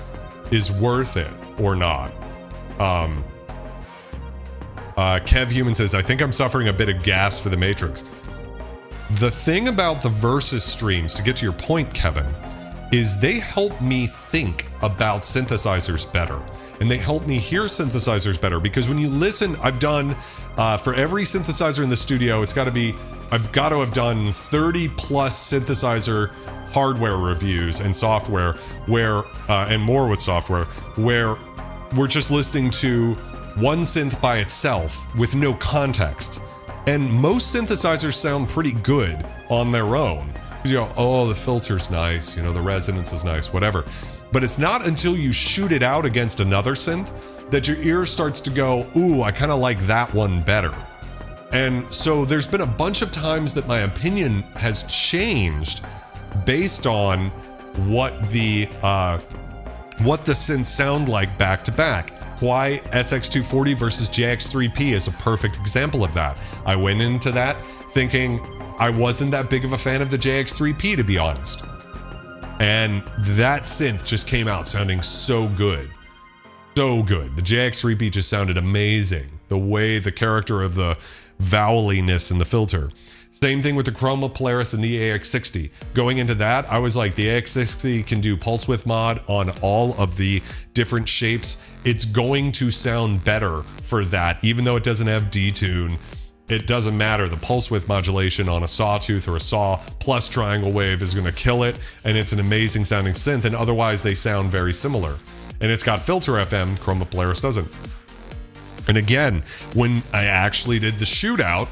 A: is worth it or not. Kev Human says, I think I'm suffering a bit of gas for the Matrix. The thing about the Versus streams, to get to your point, Kevin, is they help me think about synthesizers better. And they help me hear synthesizers better, because when you listen, I've done, for every synthesizer in the studio, I've got to have done 30 plus synthesizer hardware reviews and software where, and more with software, where we're just listening to one synth by itself with no context. And most synthesizers sound pretty good on their own. You go, oh, the filter's nice, you know, the resonance is nice, whatever. But it's not until you shoot it out against another synth that your ear starts to go, ooh, I kind of like that one better. And so there's been a bunch of times that my opinion has changed based on what the synths sound like back to back. Why SX240 versus JX3P is a perfect example of that. I went into that thinking I wasn't that big of a fan of the JX3P, to be honest. And that synth just came out sounding so good. So good. The JX3P just sounded amazing. The way, the character of the vowelliness in the filter. Same thing with the Chroma Polaris and the AX60. Going into that, I was like, the AX60 can do pulse width mod on all of the different shapes. It's going to sound better for that, even though it doesn't have detune. It doesn't matter. The pulse width modulation on a sawtooth or a saw plus triangle wave is going to kill it, and it's an amazing sounding synth, and otherwise they sound very similar. And it's got filter FM, Chroma Polaris doesn't. And again, when I actually did the shootout,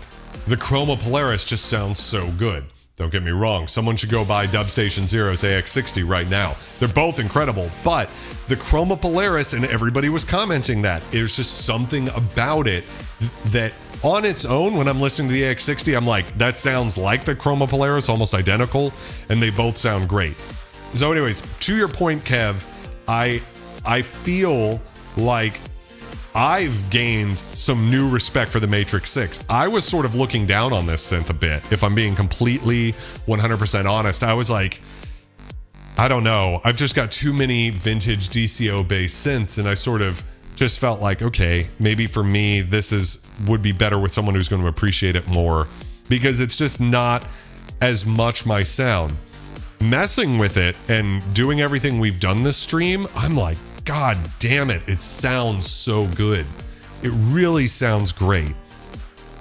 A: the Chroma Polaris just sounds so good. Don't get me wrong, someone should go buy Dubstation Zero's AX60 right now. They're both incredible, but the Chroma Polaris, and everybody was commenting that, there's just something about it that on its own, when I'm listening to the AX60, I'm like, that sounds like the Chroma Polaris, almost identical, and they both sound great. So anyways, to your point, Kev, I feel like I've gained some new respect for the Matrix 6. I was sort of looking down on this synth a bit, if I'm being completely 100% honest. I was like, I don't know. I've just got too many vintage DCO-based synths, and I sort of just felt like, okay, maybe for me, this would be better with someone who's going to appreciate it more, because it's just not as much my sound. Messing with it and doing everything we've done this stream, I'm like, God damn it, it sounds so good. It really sounds great.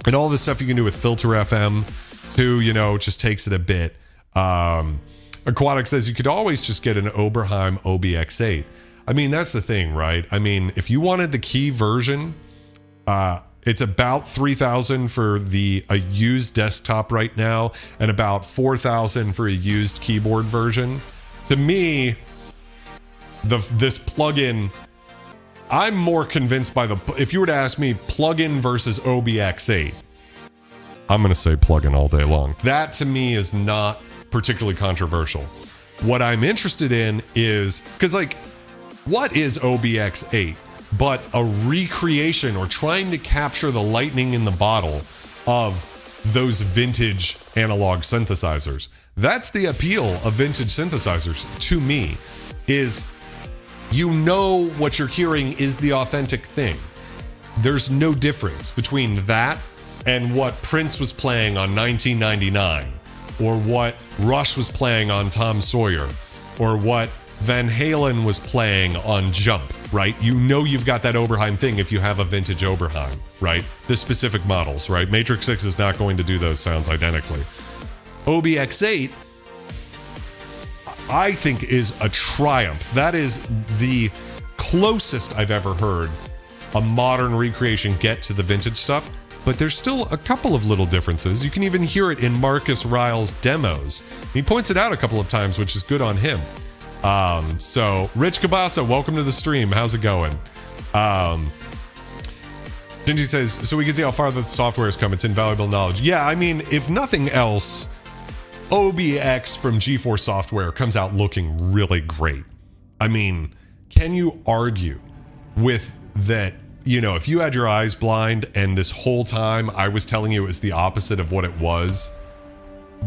A: And all the stuff you can do with Filter FM too, you know, just takes it a bit. Aquatic says you could always just get an Oberheim OB-X8. I mean, that's the thing, right? I mean, if you wanted the key version, it's about $3,000 for a used desktop right now, and about $4,000 for a used keyboard version. To me, this plugin, I'm more convinced by if you were to ask me plugin versus OB-X8, I'm going to say plugin all day long. That to me is not particularly controversial. What I'm interested in is, because like, what is OB-X8 but a recreation or trying to capture the lightning in the bottle of those vintage analog synthesizers? That's the appeal of vintage synthesizers to me, is you know what you're hearing is the authentic thing. There's no difference between that and what Prince was playing on 1999, or what Rush was playing on Tom Sawyer, or what Van Halen was playing on Jump, right? You know you've got that Oberheim thing if you have a vintage Oberheim, right? The specific models, right? Matrix 6 is not going to do those sounds identically. OB-X8, I think, is a triumph. That is the closest I've ever heard a modern recreation get to the vintage stuff, but there's still a couple of little differences. You can even hear it in Marcus Ryle's demos. He points it out a couple of times, which is good on him. So Rich Cabasa, welcome to the stream. How's it going? Gingy says, so we can see how far the software has come. It's invaluable knowledge. Yeah, I mean, if nothing else, OB-X from GForce Software comes out looking really great. I mean, can you argue with that? You know, if you had your eyes blind and this whole time I was telling you it was the opposite of what it was,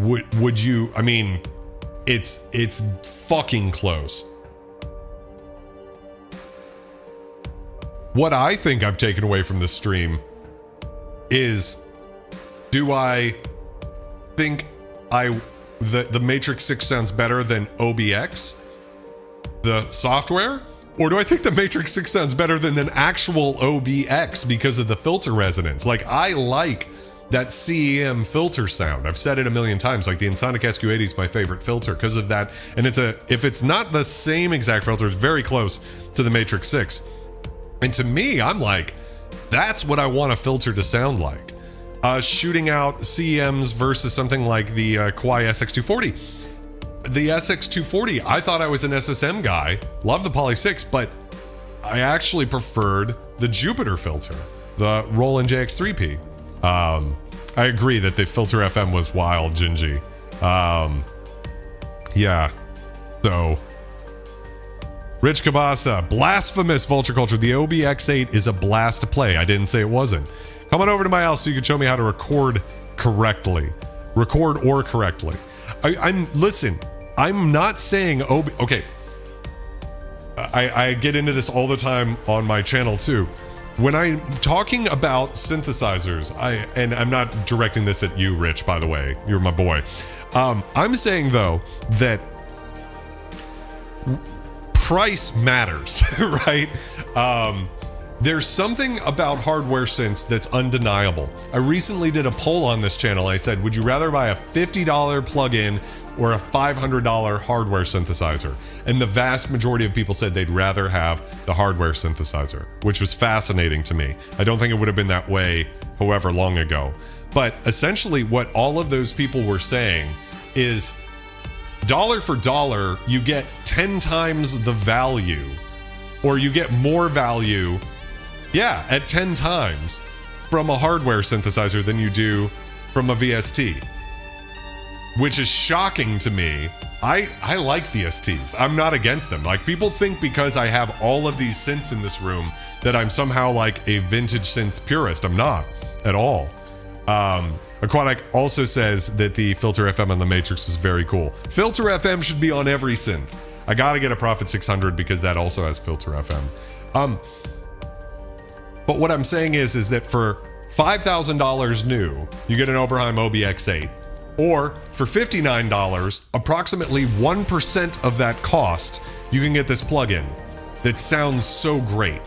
A: would you? I mean, it's fucking close. What I think I've taken away from this stream is, do I think the Matrix 6 sounds better than OB-X, the software? Or do I think the Matrix 6 sounds better than an actual OB-X because of the filter resonance? Like, I like that CEM filter sound. I've said it a million times, like the Insonic SQ80 is my favorite filter because of that. And if it's not the same exact filter, it's very close to the Matrix 6. And to me, I'm like, that's what I want a filter to sound like. Shooting out CEMs versus something like the Kawai SX240. The SX240, I thought I was an SSM guy, love the Poly 6, but I actually preferred the Jupiter filter, the Roland JX3P. I agree that the Filter FM was wild, Gingy. Yeah, so Rich Cabasa, blasphemous Vulture Culture. The OB-X8 is a blast to play. I didn't say it wasn't. Come on over to my house so you can show me how to record correctly. Record or correctly. Listen, I'm not saying okay. I get into this all the time on my channel too. When I'm talking about synthesizers, and I'm not directing this at you, Rich, by the way. You're my boy. I'm saying though that price matters, right? There's something about hardware synths that's undeniable. I recently did a poll on this channel. I said, would you rather buy a $50 plugin or a $500 hardware synthesizer? And the vast majority of people said they'd rather have the hardware synthesizer, which was fascinating to me. I don't think it would have been that way however long ago. But essentially what all of those people were saying is, dollar for dollar, you get 10 times the value, or you get more value, yeah, at 10 times from a hardware synthesizer than you do from a VST. Which is shocking to me. I like VSTs. I'm not against them. Like, people think because I have all of these synths in this room that I'm somehow like a vintage synth purist. I'm not at all. Aquatic also says that the Filter FM on the Matrix is very cool. Filter FM should be on every synth. I gotta get a Prophet 600 because that also has Filter FM. But what I'm saying is that for $5,000 new, you get an Oberheim OB-X8. Or for $59, approximately 1% of that cost, you can get this plugin that sounds so great.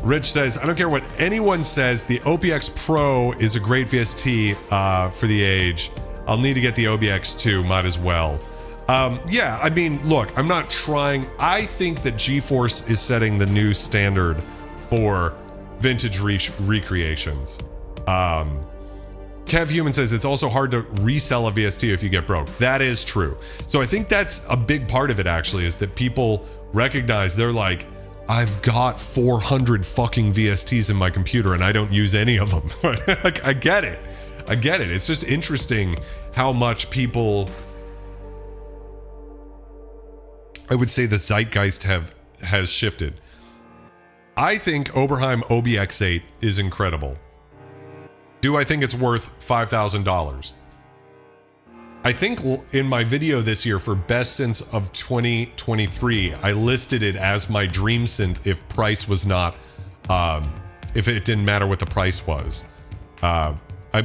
A: Rich says, I don't care what anyone says, the OB-X Pro is a great VST for the age. I'll need to get the OB-X2, might as well. Yeah, I mean, look, I'm not trying. I think that GForce is setting the new standard for vintage recreations. Kev Human says it's also hard to resell a VST if you get broke. That is true. So I think that's a big part of it, actually, is that people recognize they're like, I've got 400 fucking VSTs in my computer and I don't use any of them. Like, I get it. I get it. It's just interesting how much people, I would say the zeitgeist has shifted. I think Oberheim OB-X8 is incredible. Do I think it's worth $5,000? I think in my video this year for best synths of 2023, I listed it as my dream synth if price was not, if it didn't matter what the price was.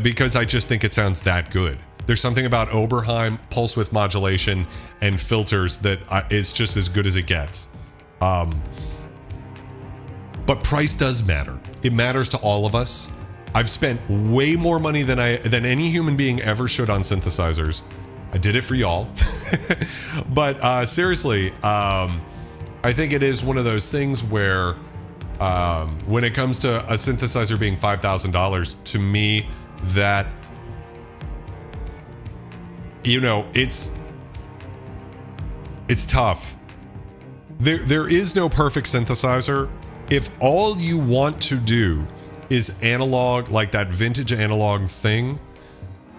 A: Because I just think it sounds that good. There's something about Oberheim pulse width modulation and filters that is just as good as it gets. But price does matter. It matters to all of us. I've spent way more money than any human being ever should on synthesizers. I did it for y'all. But seriously, I think it is one of those things where when it comes to a synthesizer being $5,000, to me, that, you know, it's tough. There is no perfect synthesizer. If all you want to do is analog, like that vintage analog thing,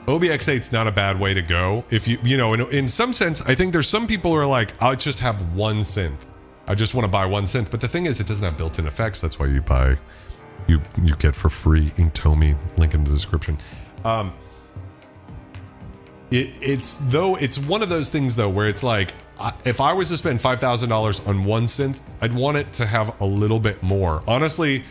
A: OB-X8's not a bad way to go. If you know, in some sense, I think there's some people who are like, I'll just have one synth. I just want to buy one synth. But the thing is, it doesn't have built-in effects. That's why you buy, you get for free Inktomi, link in the description. It's one of those things though, where it's like, if I was to spend $5,000 on one synth, I'd want it to have a little bit more. Honestly,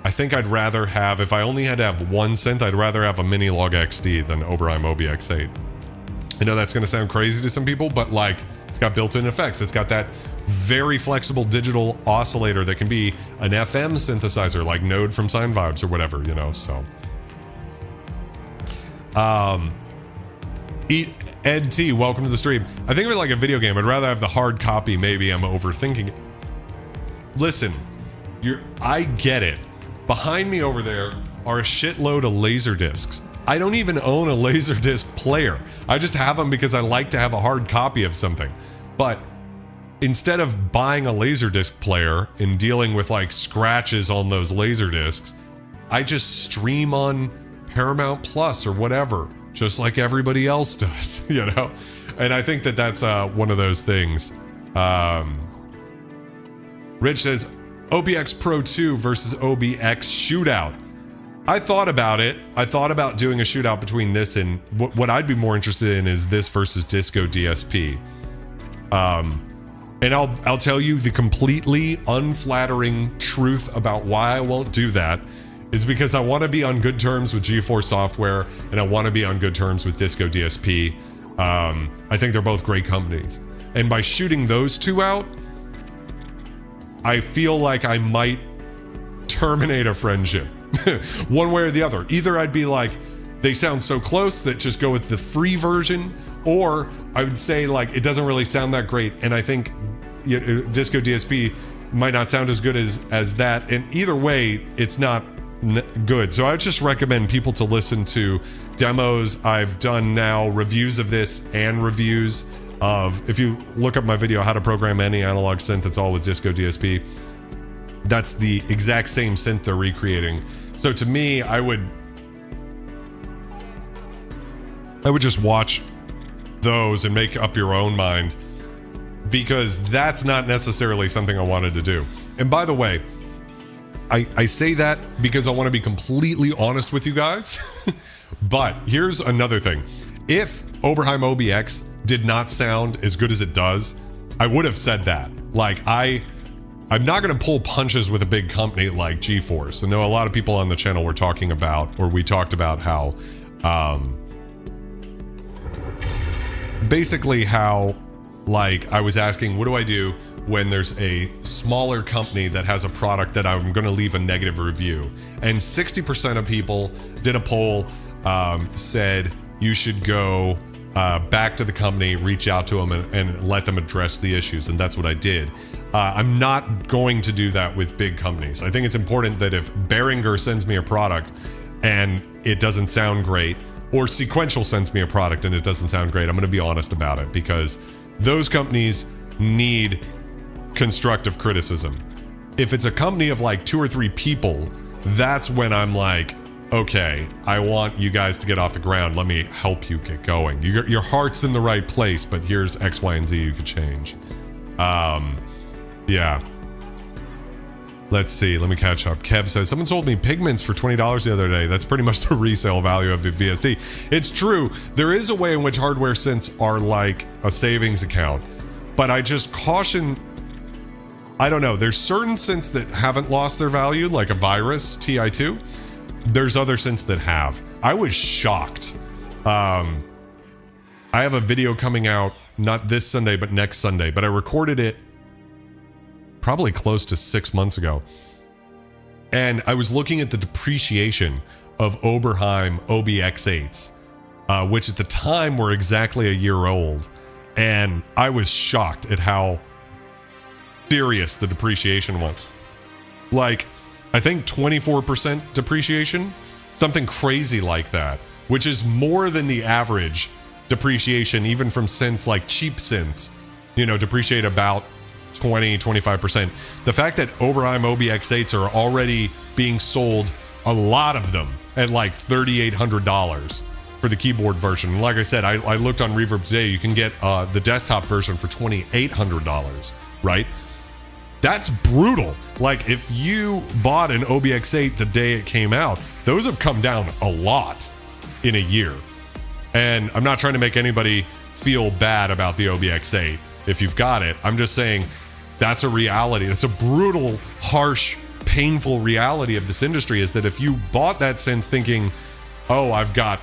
A: I think I'd rather have, if I only had to have one synth, I'd rather have a Mini-Log XD than Oberheim OB-X8. I know that's going to sound crazy to some people, but like, it's got built-in effects. It's got that very flexible digital oscillator that can be an FM synthesizer, like Node from Sine Vibes or whatever, you know, so. Ed T, welcome to the stream. I think of it like a video game. I'd rather have the hard copy. Maybe I'm overthinking it. Listen, I get it. Behind me over there are a shitload of laser discs. I don't even own a laser disc player. I just have them because I like to have a hard copy of something. But instead of buying a laser disc player and dealing with like scratches on those laser discs, I just stream on Paramount Plus or whatever, just like everybody else does, you know? And I think that that's one of those things. Rich says, OB-X Pro 2 versus OB-X shootout. I thought about it. I thought about doing a shootout between this and what I'd be more interested in is this versus Disco DSP. And I'll tell you the completely unflattering truth about why I won't do that is because I want to be on good terms with GForce Software and I want to be on good terms with Disco DSP. I think they're both great companies. And by shooting those two out, I feel like I might terminate a friendship one way or the other. Either I'd be like, they sound so close that just go with the free version, or I would say like, it doesn't really sound that great. And I think Disco DSP might not sound as good as that. And either way, it's not good. So I would just recommend people to listen to demos. I've done now reviews of this and reviews of, if you look up my video, how to program any analog synth, it's all with Disco DSP. That's the exact same synth they're recreating. So to me, I would just watch those and make up your own mind. because that's not necessarily something I wanted to do. And by the way, I say that because I want to be completely honest with you guys. But here's another thing. If Oberheim OB-X did not sound as good as it does, I would have said that. Like, I'm not going to pull punches with a big company like GForce. I know a lot of people on the channel were talking about, or we talked about how, basically how, like, I was asking, what do I do when there's a smaller company that has a product that I'm going to leave a negative review? And 60% of people did a poll, said you should go back to the company, reach out to them, and let them address the issues. And that's what I did. I'm not going to do that with big companies. I think it's important that if Behringer sends me a product and it doesn't sound great, or Sequential sends me a product and it doesn't sound great, I'm going to be honest about it, because those companies need constructive criticism. If it's a company of like 2 or 3 people, that's when I'm like, okay, I want you guys to get off the ground. Let me help you get going. Your heart's in the right place, but here's X, Y, and Z you could change. Yeah. Let's see. Let me catch up. Kev says, someone sold me pigments for $20 the other day. That's pretty much the resale value of the VSD. It's true. There is a way in which hardware synths are like a savings account, but I just caution, I don't know. There's certain synths that haven't lost their value, like a Virus TI2. There's other synths that have. I was shocked. I have a video coming out, not this Sunday, but next Sunday, but I recorded it probably close to 6 months ago. And I was looking at the depreciation of Oberheim OB-X8s, which at the time were exactly a year old. And I was shocked at how serious the depreciation was. Like, I think 24% depreciation, something crazy like that, which is more than the average depreciation, even from synths like cheap synths, you know, depreciate about 20-25%. The fact that Oberheim OB-X8s are already being sold, a lot of them, at like $3,800 for the keyboard version. And like I said, I looked on Reverb today, you can get the desktop version for $2,800, right? That's brutal. Like, if you bought an OB-X8 the day it came out, those have come down a lot in a year. And I'm not trying to make anybody feel bad about the OB-X8 if you've got it. I'm just saying that's a reality. It's a brutal, harsh, painful reality of this industry, is that if you bought that synth thinking, oh, I'm going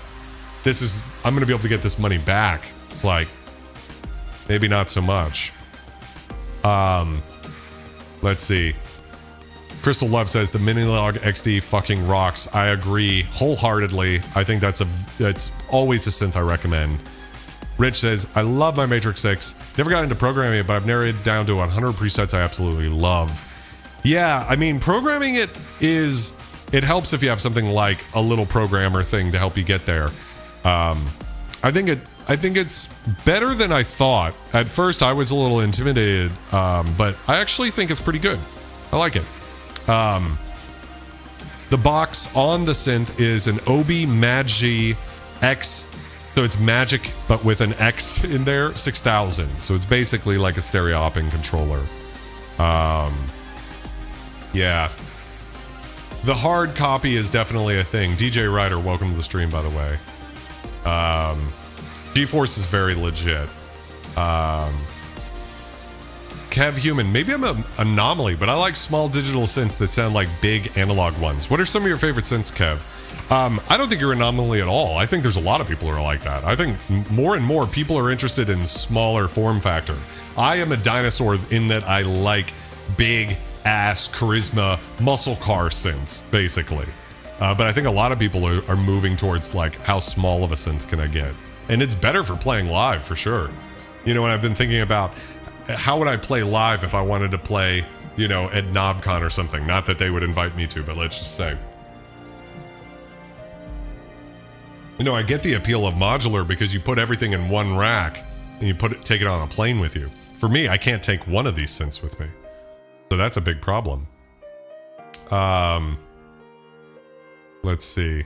A: to be able to get this money back, it's like, maybe not so much. Let's see. Crystal Love says the Minilog XD fucking rocks. I agree wholeheartedly. I think that's always a synth I recommend. Rich says, I love my Matrix 6. Never got into programming it, but I've narrowed it down to 100 presets I absolutely love. Yeah, I mean, programming it helps if you have something like a little programmer thing to help you get there. I think it's better than I thought. At first, I was a little intimidated, but I actually think it's pretty good. I like it. The box on the synth is an OB Magi X, so it's Magic, but with an X in there, 6000. So it's basically like a stereo hopping controller. Yeah. The hard copy is definitely a thing. DJ Ryder, welcome to the stream, by the way. GForce is very legit. Kev Human, maybe I'm an anomaly, but I like small digital synths that sound like big analog ones. What are some of your favorite synths, Kev? I don't think you're an anomaly at all. I think there's a lot of people who are like that. I think more and more people are interested in smaller form factor. I am a dinosaur in that I like big ass charisma muscle car synths, basically. But I think a lot of people are moving towards like, how small of a synth can I get? And it's better for playing live, for sure. You know, and I've been thinking about, how would I play live if I wanted to play, you know, at KnobCon or something? Not that they would invite me to, but let's just say. You know, I get the appeal of modular because you put everything in one rack and you take it on a plane with you. For me, I can't take one of these synths with me. So that's a big problem. Let's see.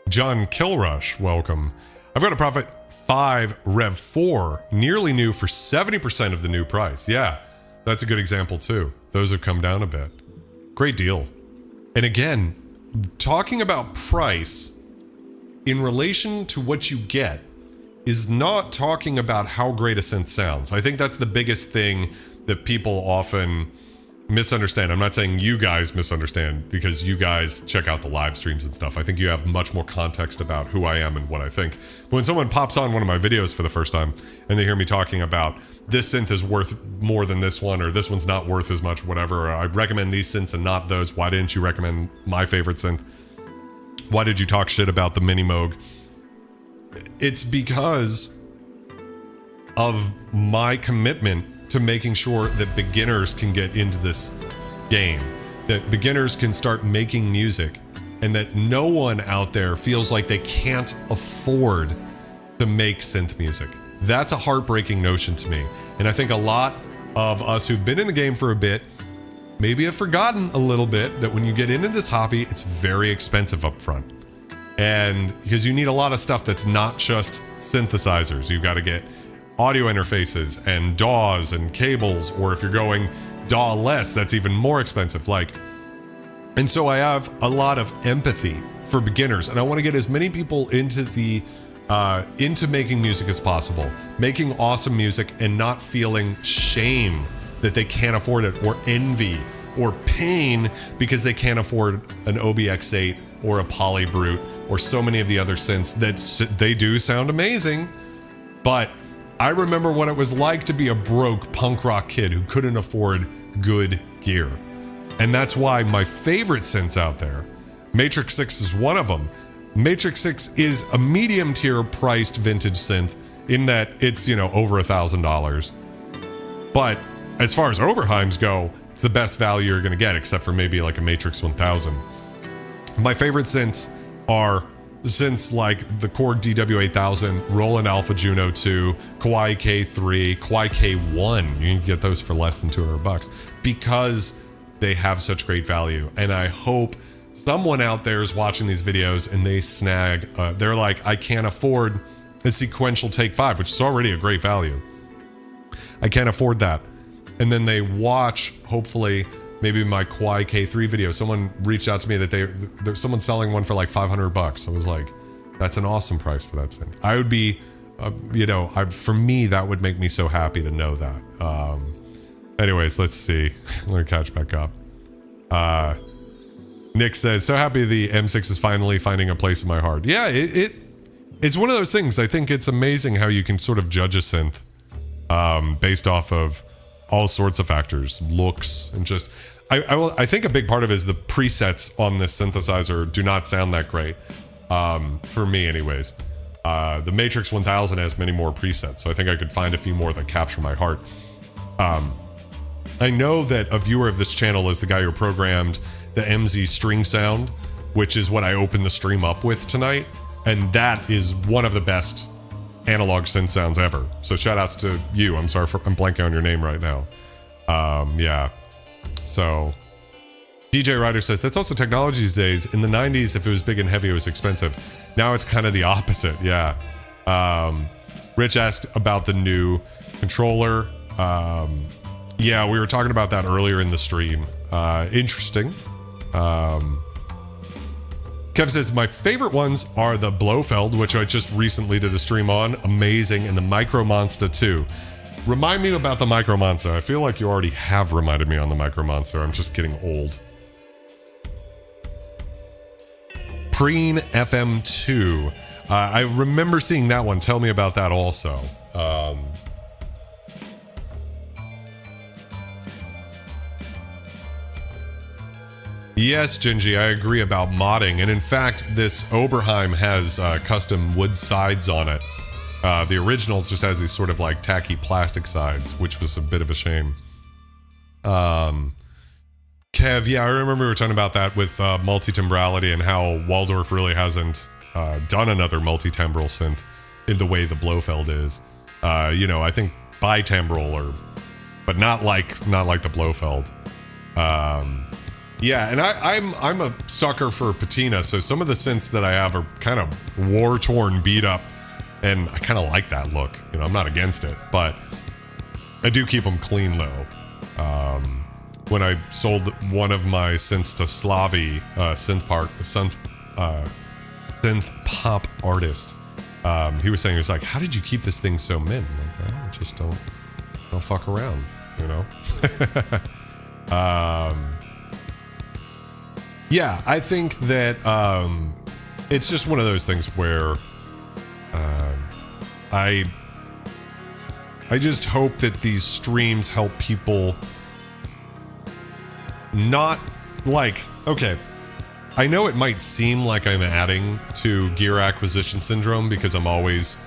A: John Kilrush, welcome. I've got a Prophet 5 Rev 4, nearly new for 70% of the new price. Yeah, that's a good example too. Those have come down a bit. Great deal. And again, talking about price in relation to what you get is not talking about how great a synth sounds. I think that's the biggest thing that people often misunderstand. I'm not saying you guys misunderstand, because you guys check out the live streams and stuff. I think you have much more context about who I am and what I think. But when someone pops on one of my videos for the first time and they hear me talking about this synth is worth more than this one, or this one's not worth as much, whatever, or I recommend these synths and not those, why didn't you recommend my favorite synth? Why did you talk shit about the Mini Moog? It's because of my commitment to making sure that beginners can get into this game, that beginners can start making music, and that no one out there feels like they can't afford to make synth music. That's a heartbreaking notion to me. And I think a lot of us who've been in the game for a bit maybe have forgotten a little bit that when you get into this hobby, it's very expensive up front. And because you need a lot of stuff that's not just synthesizers. You've got to get audio interfaces and DAWs and cables, or if you're going DAW-less, that's even more expensive. And so I have a lot of empathy for beginners, and I want to get as many people into making music as possible, making awesome music and not feeling shame that they can't afford it, or envy or pain because they can't afford an OB-X8 or a Poly Brute or so many of the other synths that they do sound amazing. But I remember what it was like to be a broke punk rock kid who couldn't afford good gear. And that's why my favorite synths out there, Matrix 6 is one of them. Matrix 6 is a medium tier priced vintage synth in that it's, over $1,000. But as far as Oberheims go, it's the best value you're going to get, except for maybe like a Matrix 1000. My favorite synths are synths like the Korg DW8000, Roland Alpha Juno 2, Kawai K3, Kawai K1. You can get those for less than $200 because they have such great value. And I hope someone out there is watching these videos and they snag, they're like, I can't afford a sequential Take 5, which is already a great value. I can't afford that. And then they watch, hopefully, maybe my Kawai K3 video. Someone reached out to me that there's someone selling one for like $500. I was like, that's an awesome price for that synth. I would be, for me, that would make me so happy to know that. Anyways, let's see. I'm gonna catch back up. Nick says, so happy the M6 is finally finding a place in my heart. Yeah, it's one of those things. I think it's amazing how you can sort of judge a synth based off of all sorts of factors, looks, and just, I think a big part of it is the presets on this synthesizer do not sound that great, for me anyways. The Matrix 1000 has many more presets, so I think I could find a few more that capture my heart. I know that a viewer of this channel is the guy who programmed the MZ string sound, which is what I opened the stream up with tonight, and that is one of the best analog synth sounds ever. So shout outs to you. I'm sorry I'm blanking on your name right now. Yeah. So DJ Ryder says, that's also technology these days. In the 90s, if it was big and heavy, it was expensive. Now it's kind of the opposite. Yeah. Rich asked about the new controller. Yeah, we were talking about that earlier in the stream. Interesting. Kev says, my favorite ones are the Blofeld, which I just recently did a stream on. Amazing. And the Micro Monster 2. Remind me about the Micro Monster. I feel like you already have reminded me on the Micro Monster. I'm just getting old. Preen FM2. I remember seeing that one. Tell me about that also. Yes, Gingy, I agree about modding. And in fact, this Oberheim has custom wood sides on it. The original just has these sort of like tacky plastic sides, which was a bit of a shame. Kev, yeah, I remember we were talking about that with multi-timbrality and how Waldorf really hasn't done another multi-timbral synth in the way the Blofeld is. I think bitimbral, but not like the Blofeld. Yeah, and I'm a sucker for patina, so some of the synths that I have are kind of war-torn, beat up, And I kind of like that look. You know, I'm not against it, but I do keep them clean though. When I sold one of my synths to Slavi, synth pop artist, he was saying, he was like, how did you keep this thing so mint? I'm like, well, I just don't fuck around, you know? Yeah, I think that it's just one of those things where I just hope that these streams help people not like, okay, I know it might seem like I'm adding to gear acquisition syndrome because I'm always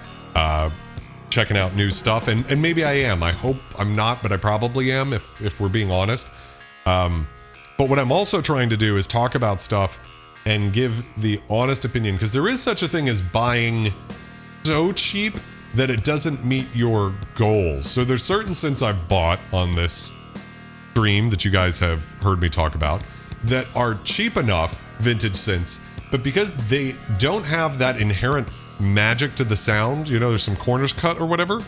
A: checking out new stuff, and maybe I am. I hope I'm not, but I probably am if we're being honest. But what I'm also trying to do is talk about stuff and give the honest opinion, because there is such a thing as buying so cheap that it doesn't meet your goals. So there's certain synths I've bought on this stream that you guys have heard me talk about that are cheap enough, vintage synths, but because they don't have that inherent magic to the sound, you know, there's some corners cut or whatever,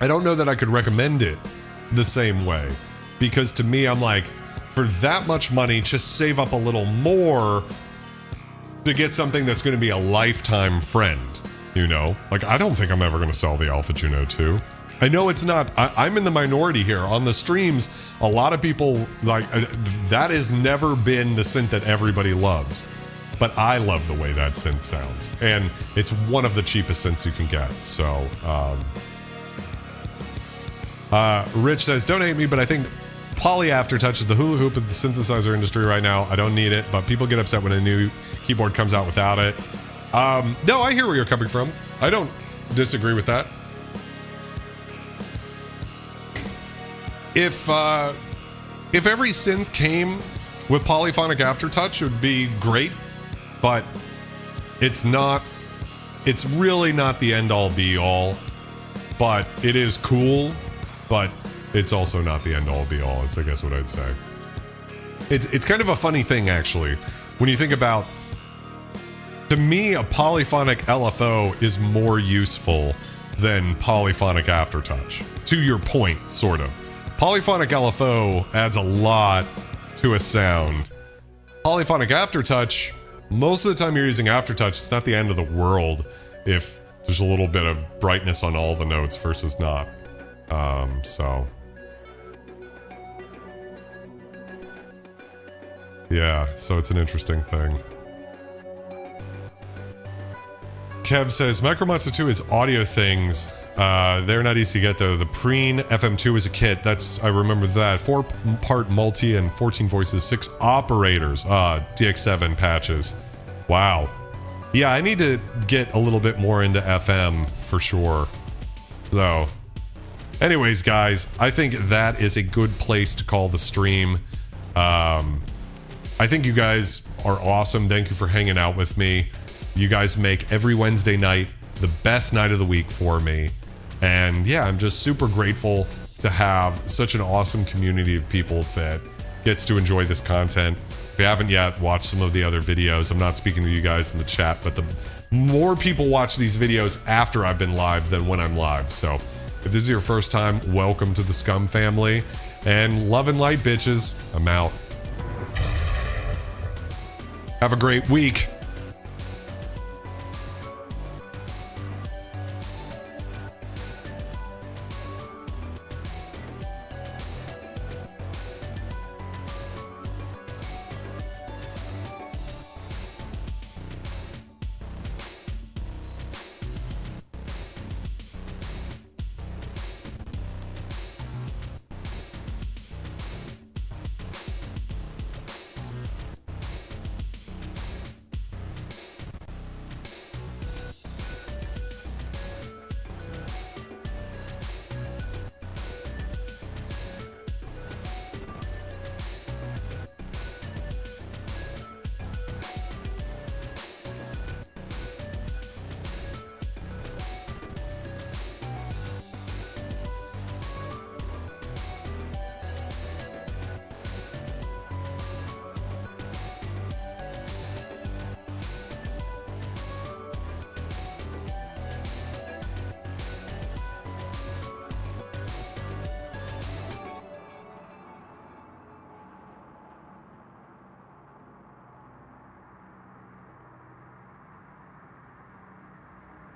A: I don't know that I could recommend it the same way. Because to me, I'm like, for that much money, just save up a little more to get something that's going to be a lifetime friend, you know? Like, I don't think I'm ever going to sell the Alpha Juno 2. I know it's not, I'm in the minority here. On the streams, a lot of people, like, that has never been the synth that everybody loves. But I love the way that synth sounds. And it's one of the cheapest synths you can get. So, Rich says, don't hate me, but I think Poly Aftertouch is the hula hoop of the synthesizer industry right now. I don't need it, but people get upset when a new keyboard comes out without it. No, I hear where you're coming from. I don't disagree with that. If every synth came with polyphonic aftertouch, it would be great, but it's not, it's really not the end all be all, but it is cool, but it's also not the end all be all, is I guess what I'd say. It's kind of a funny thing, actually, when you think about, to me, a polyphonic LFO is more useful than polyphonic aftertouch. To your point, sort of. Polyphonic LFO adds a lot to a sound. Polyphonic aftertouch, most of the time you're using aftertouch, it's not the end of the world if there's a little bit of brightness on all the notes versus not. So. Yeah, so it's an interesting thing. Kev says, Micro Monster 2 is audio things. They're not easy to get though. The Preen FM2 is a kit. That's, I remember that. 4-part multi and 14 voices, 6 operators. DX7 patches. Wow. Yeah, I need to get a little bit more into FM for sure. So, anyways, guys, I think that is a good place to call the stream. I think you guys are awesome. Thank you for hanging out with me. You guys make every Wednesday night the best night of the week for me. And yeah, I'm just super grateful to have such an awesome community of people that gets to enjoy this content. If you haven't yet, watch some of the other videos. I'm not speaking to you guys in the chat, but the more people watch these videos after I've been live than when I'm live. So if this is your first time, welcome to the Scum family. And love and light, bitches. I'm out. Have a great week.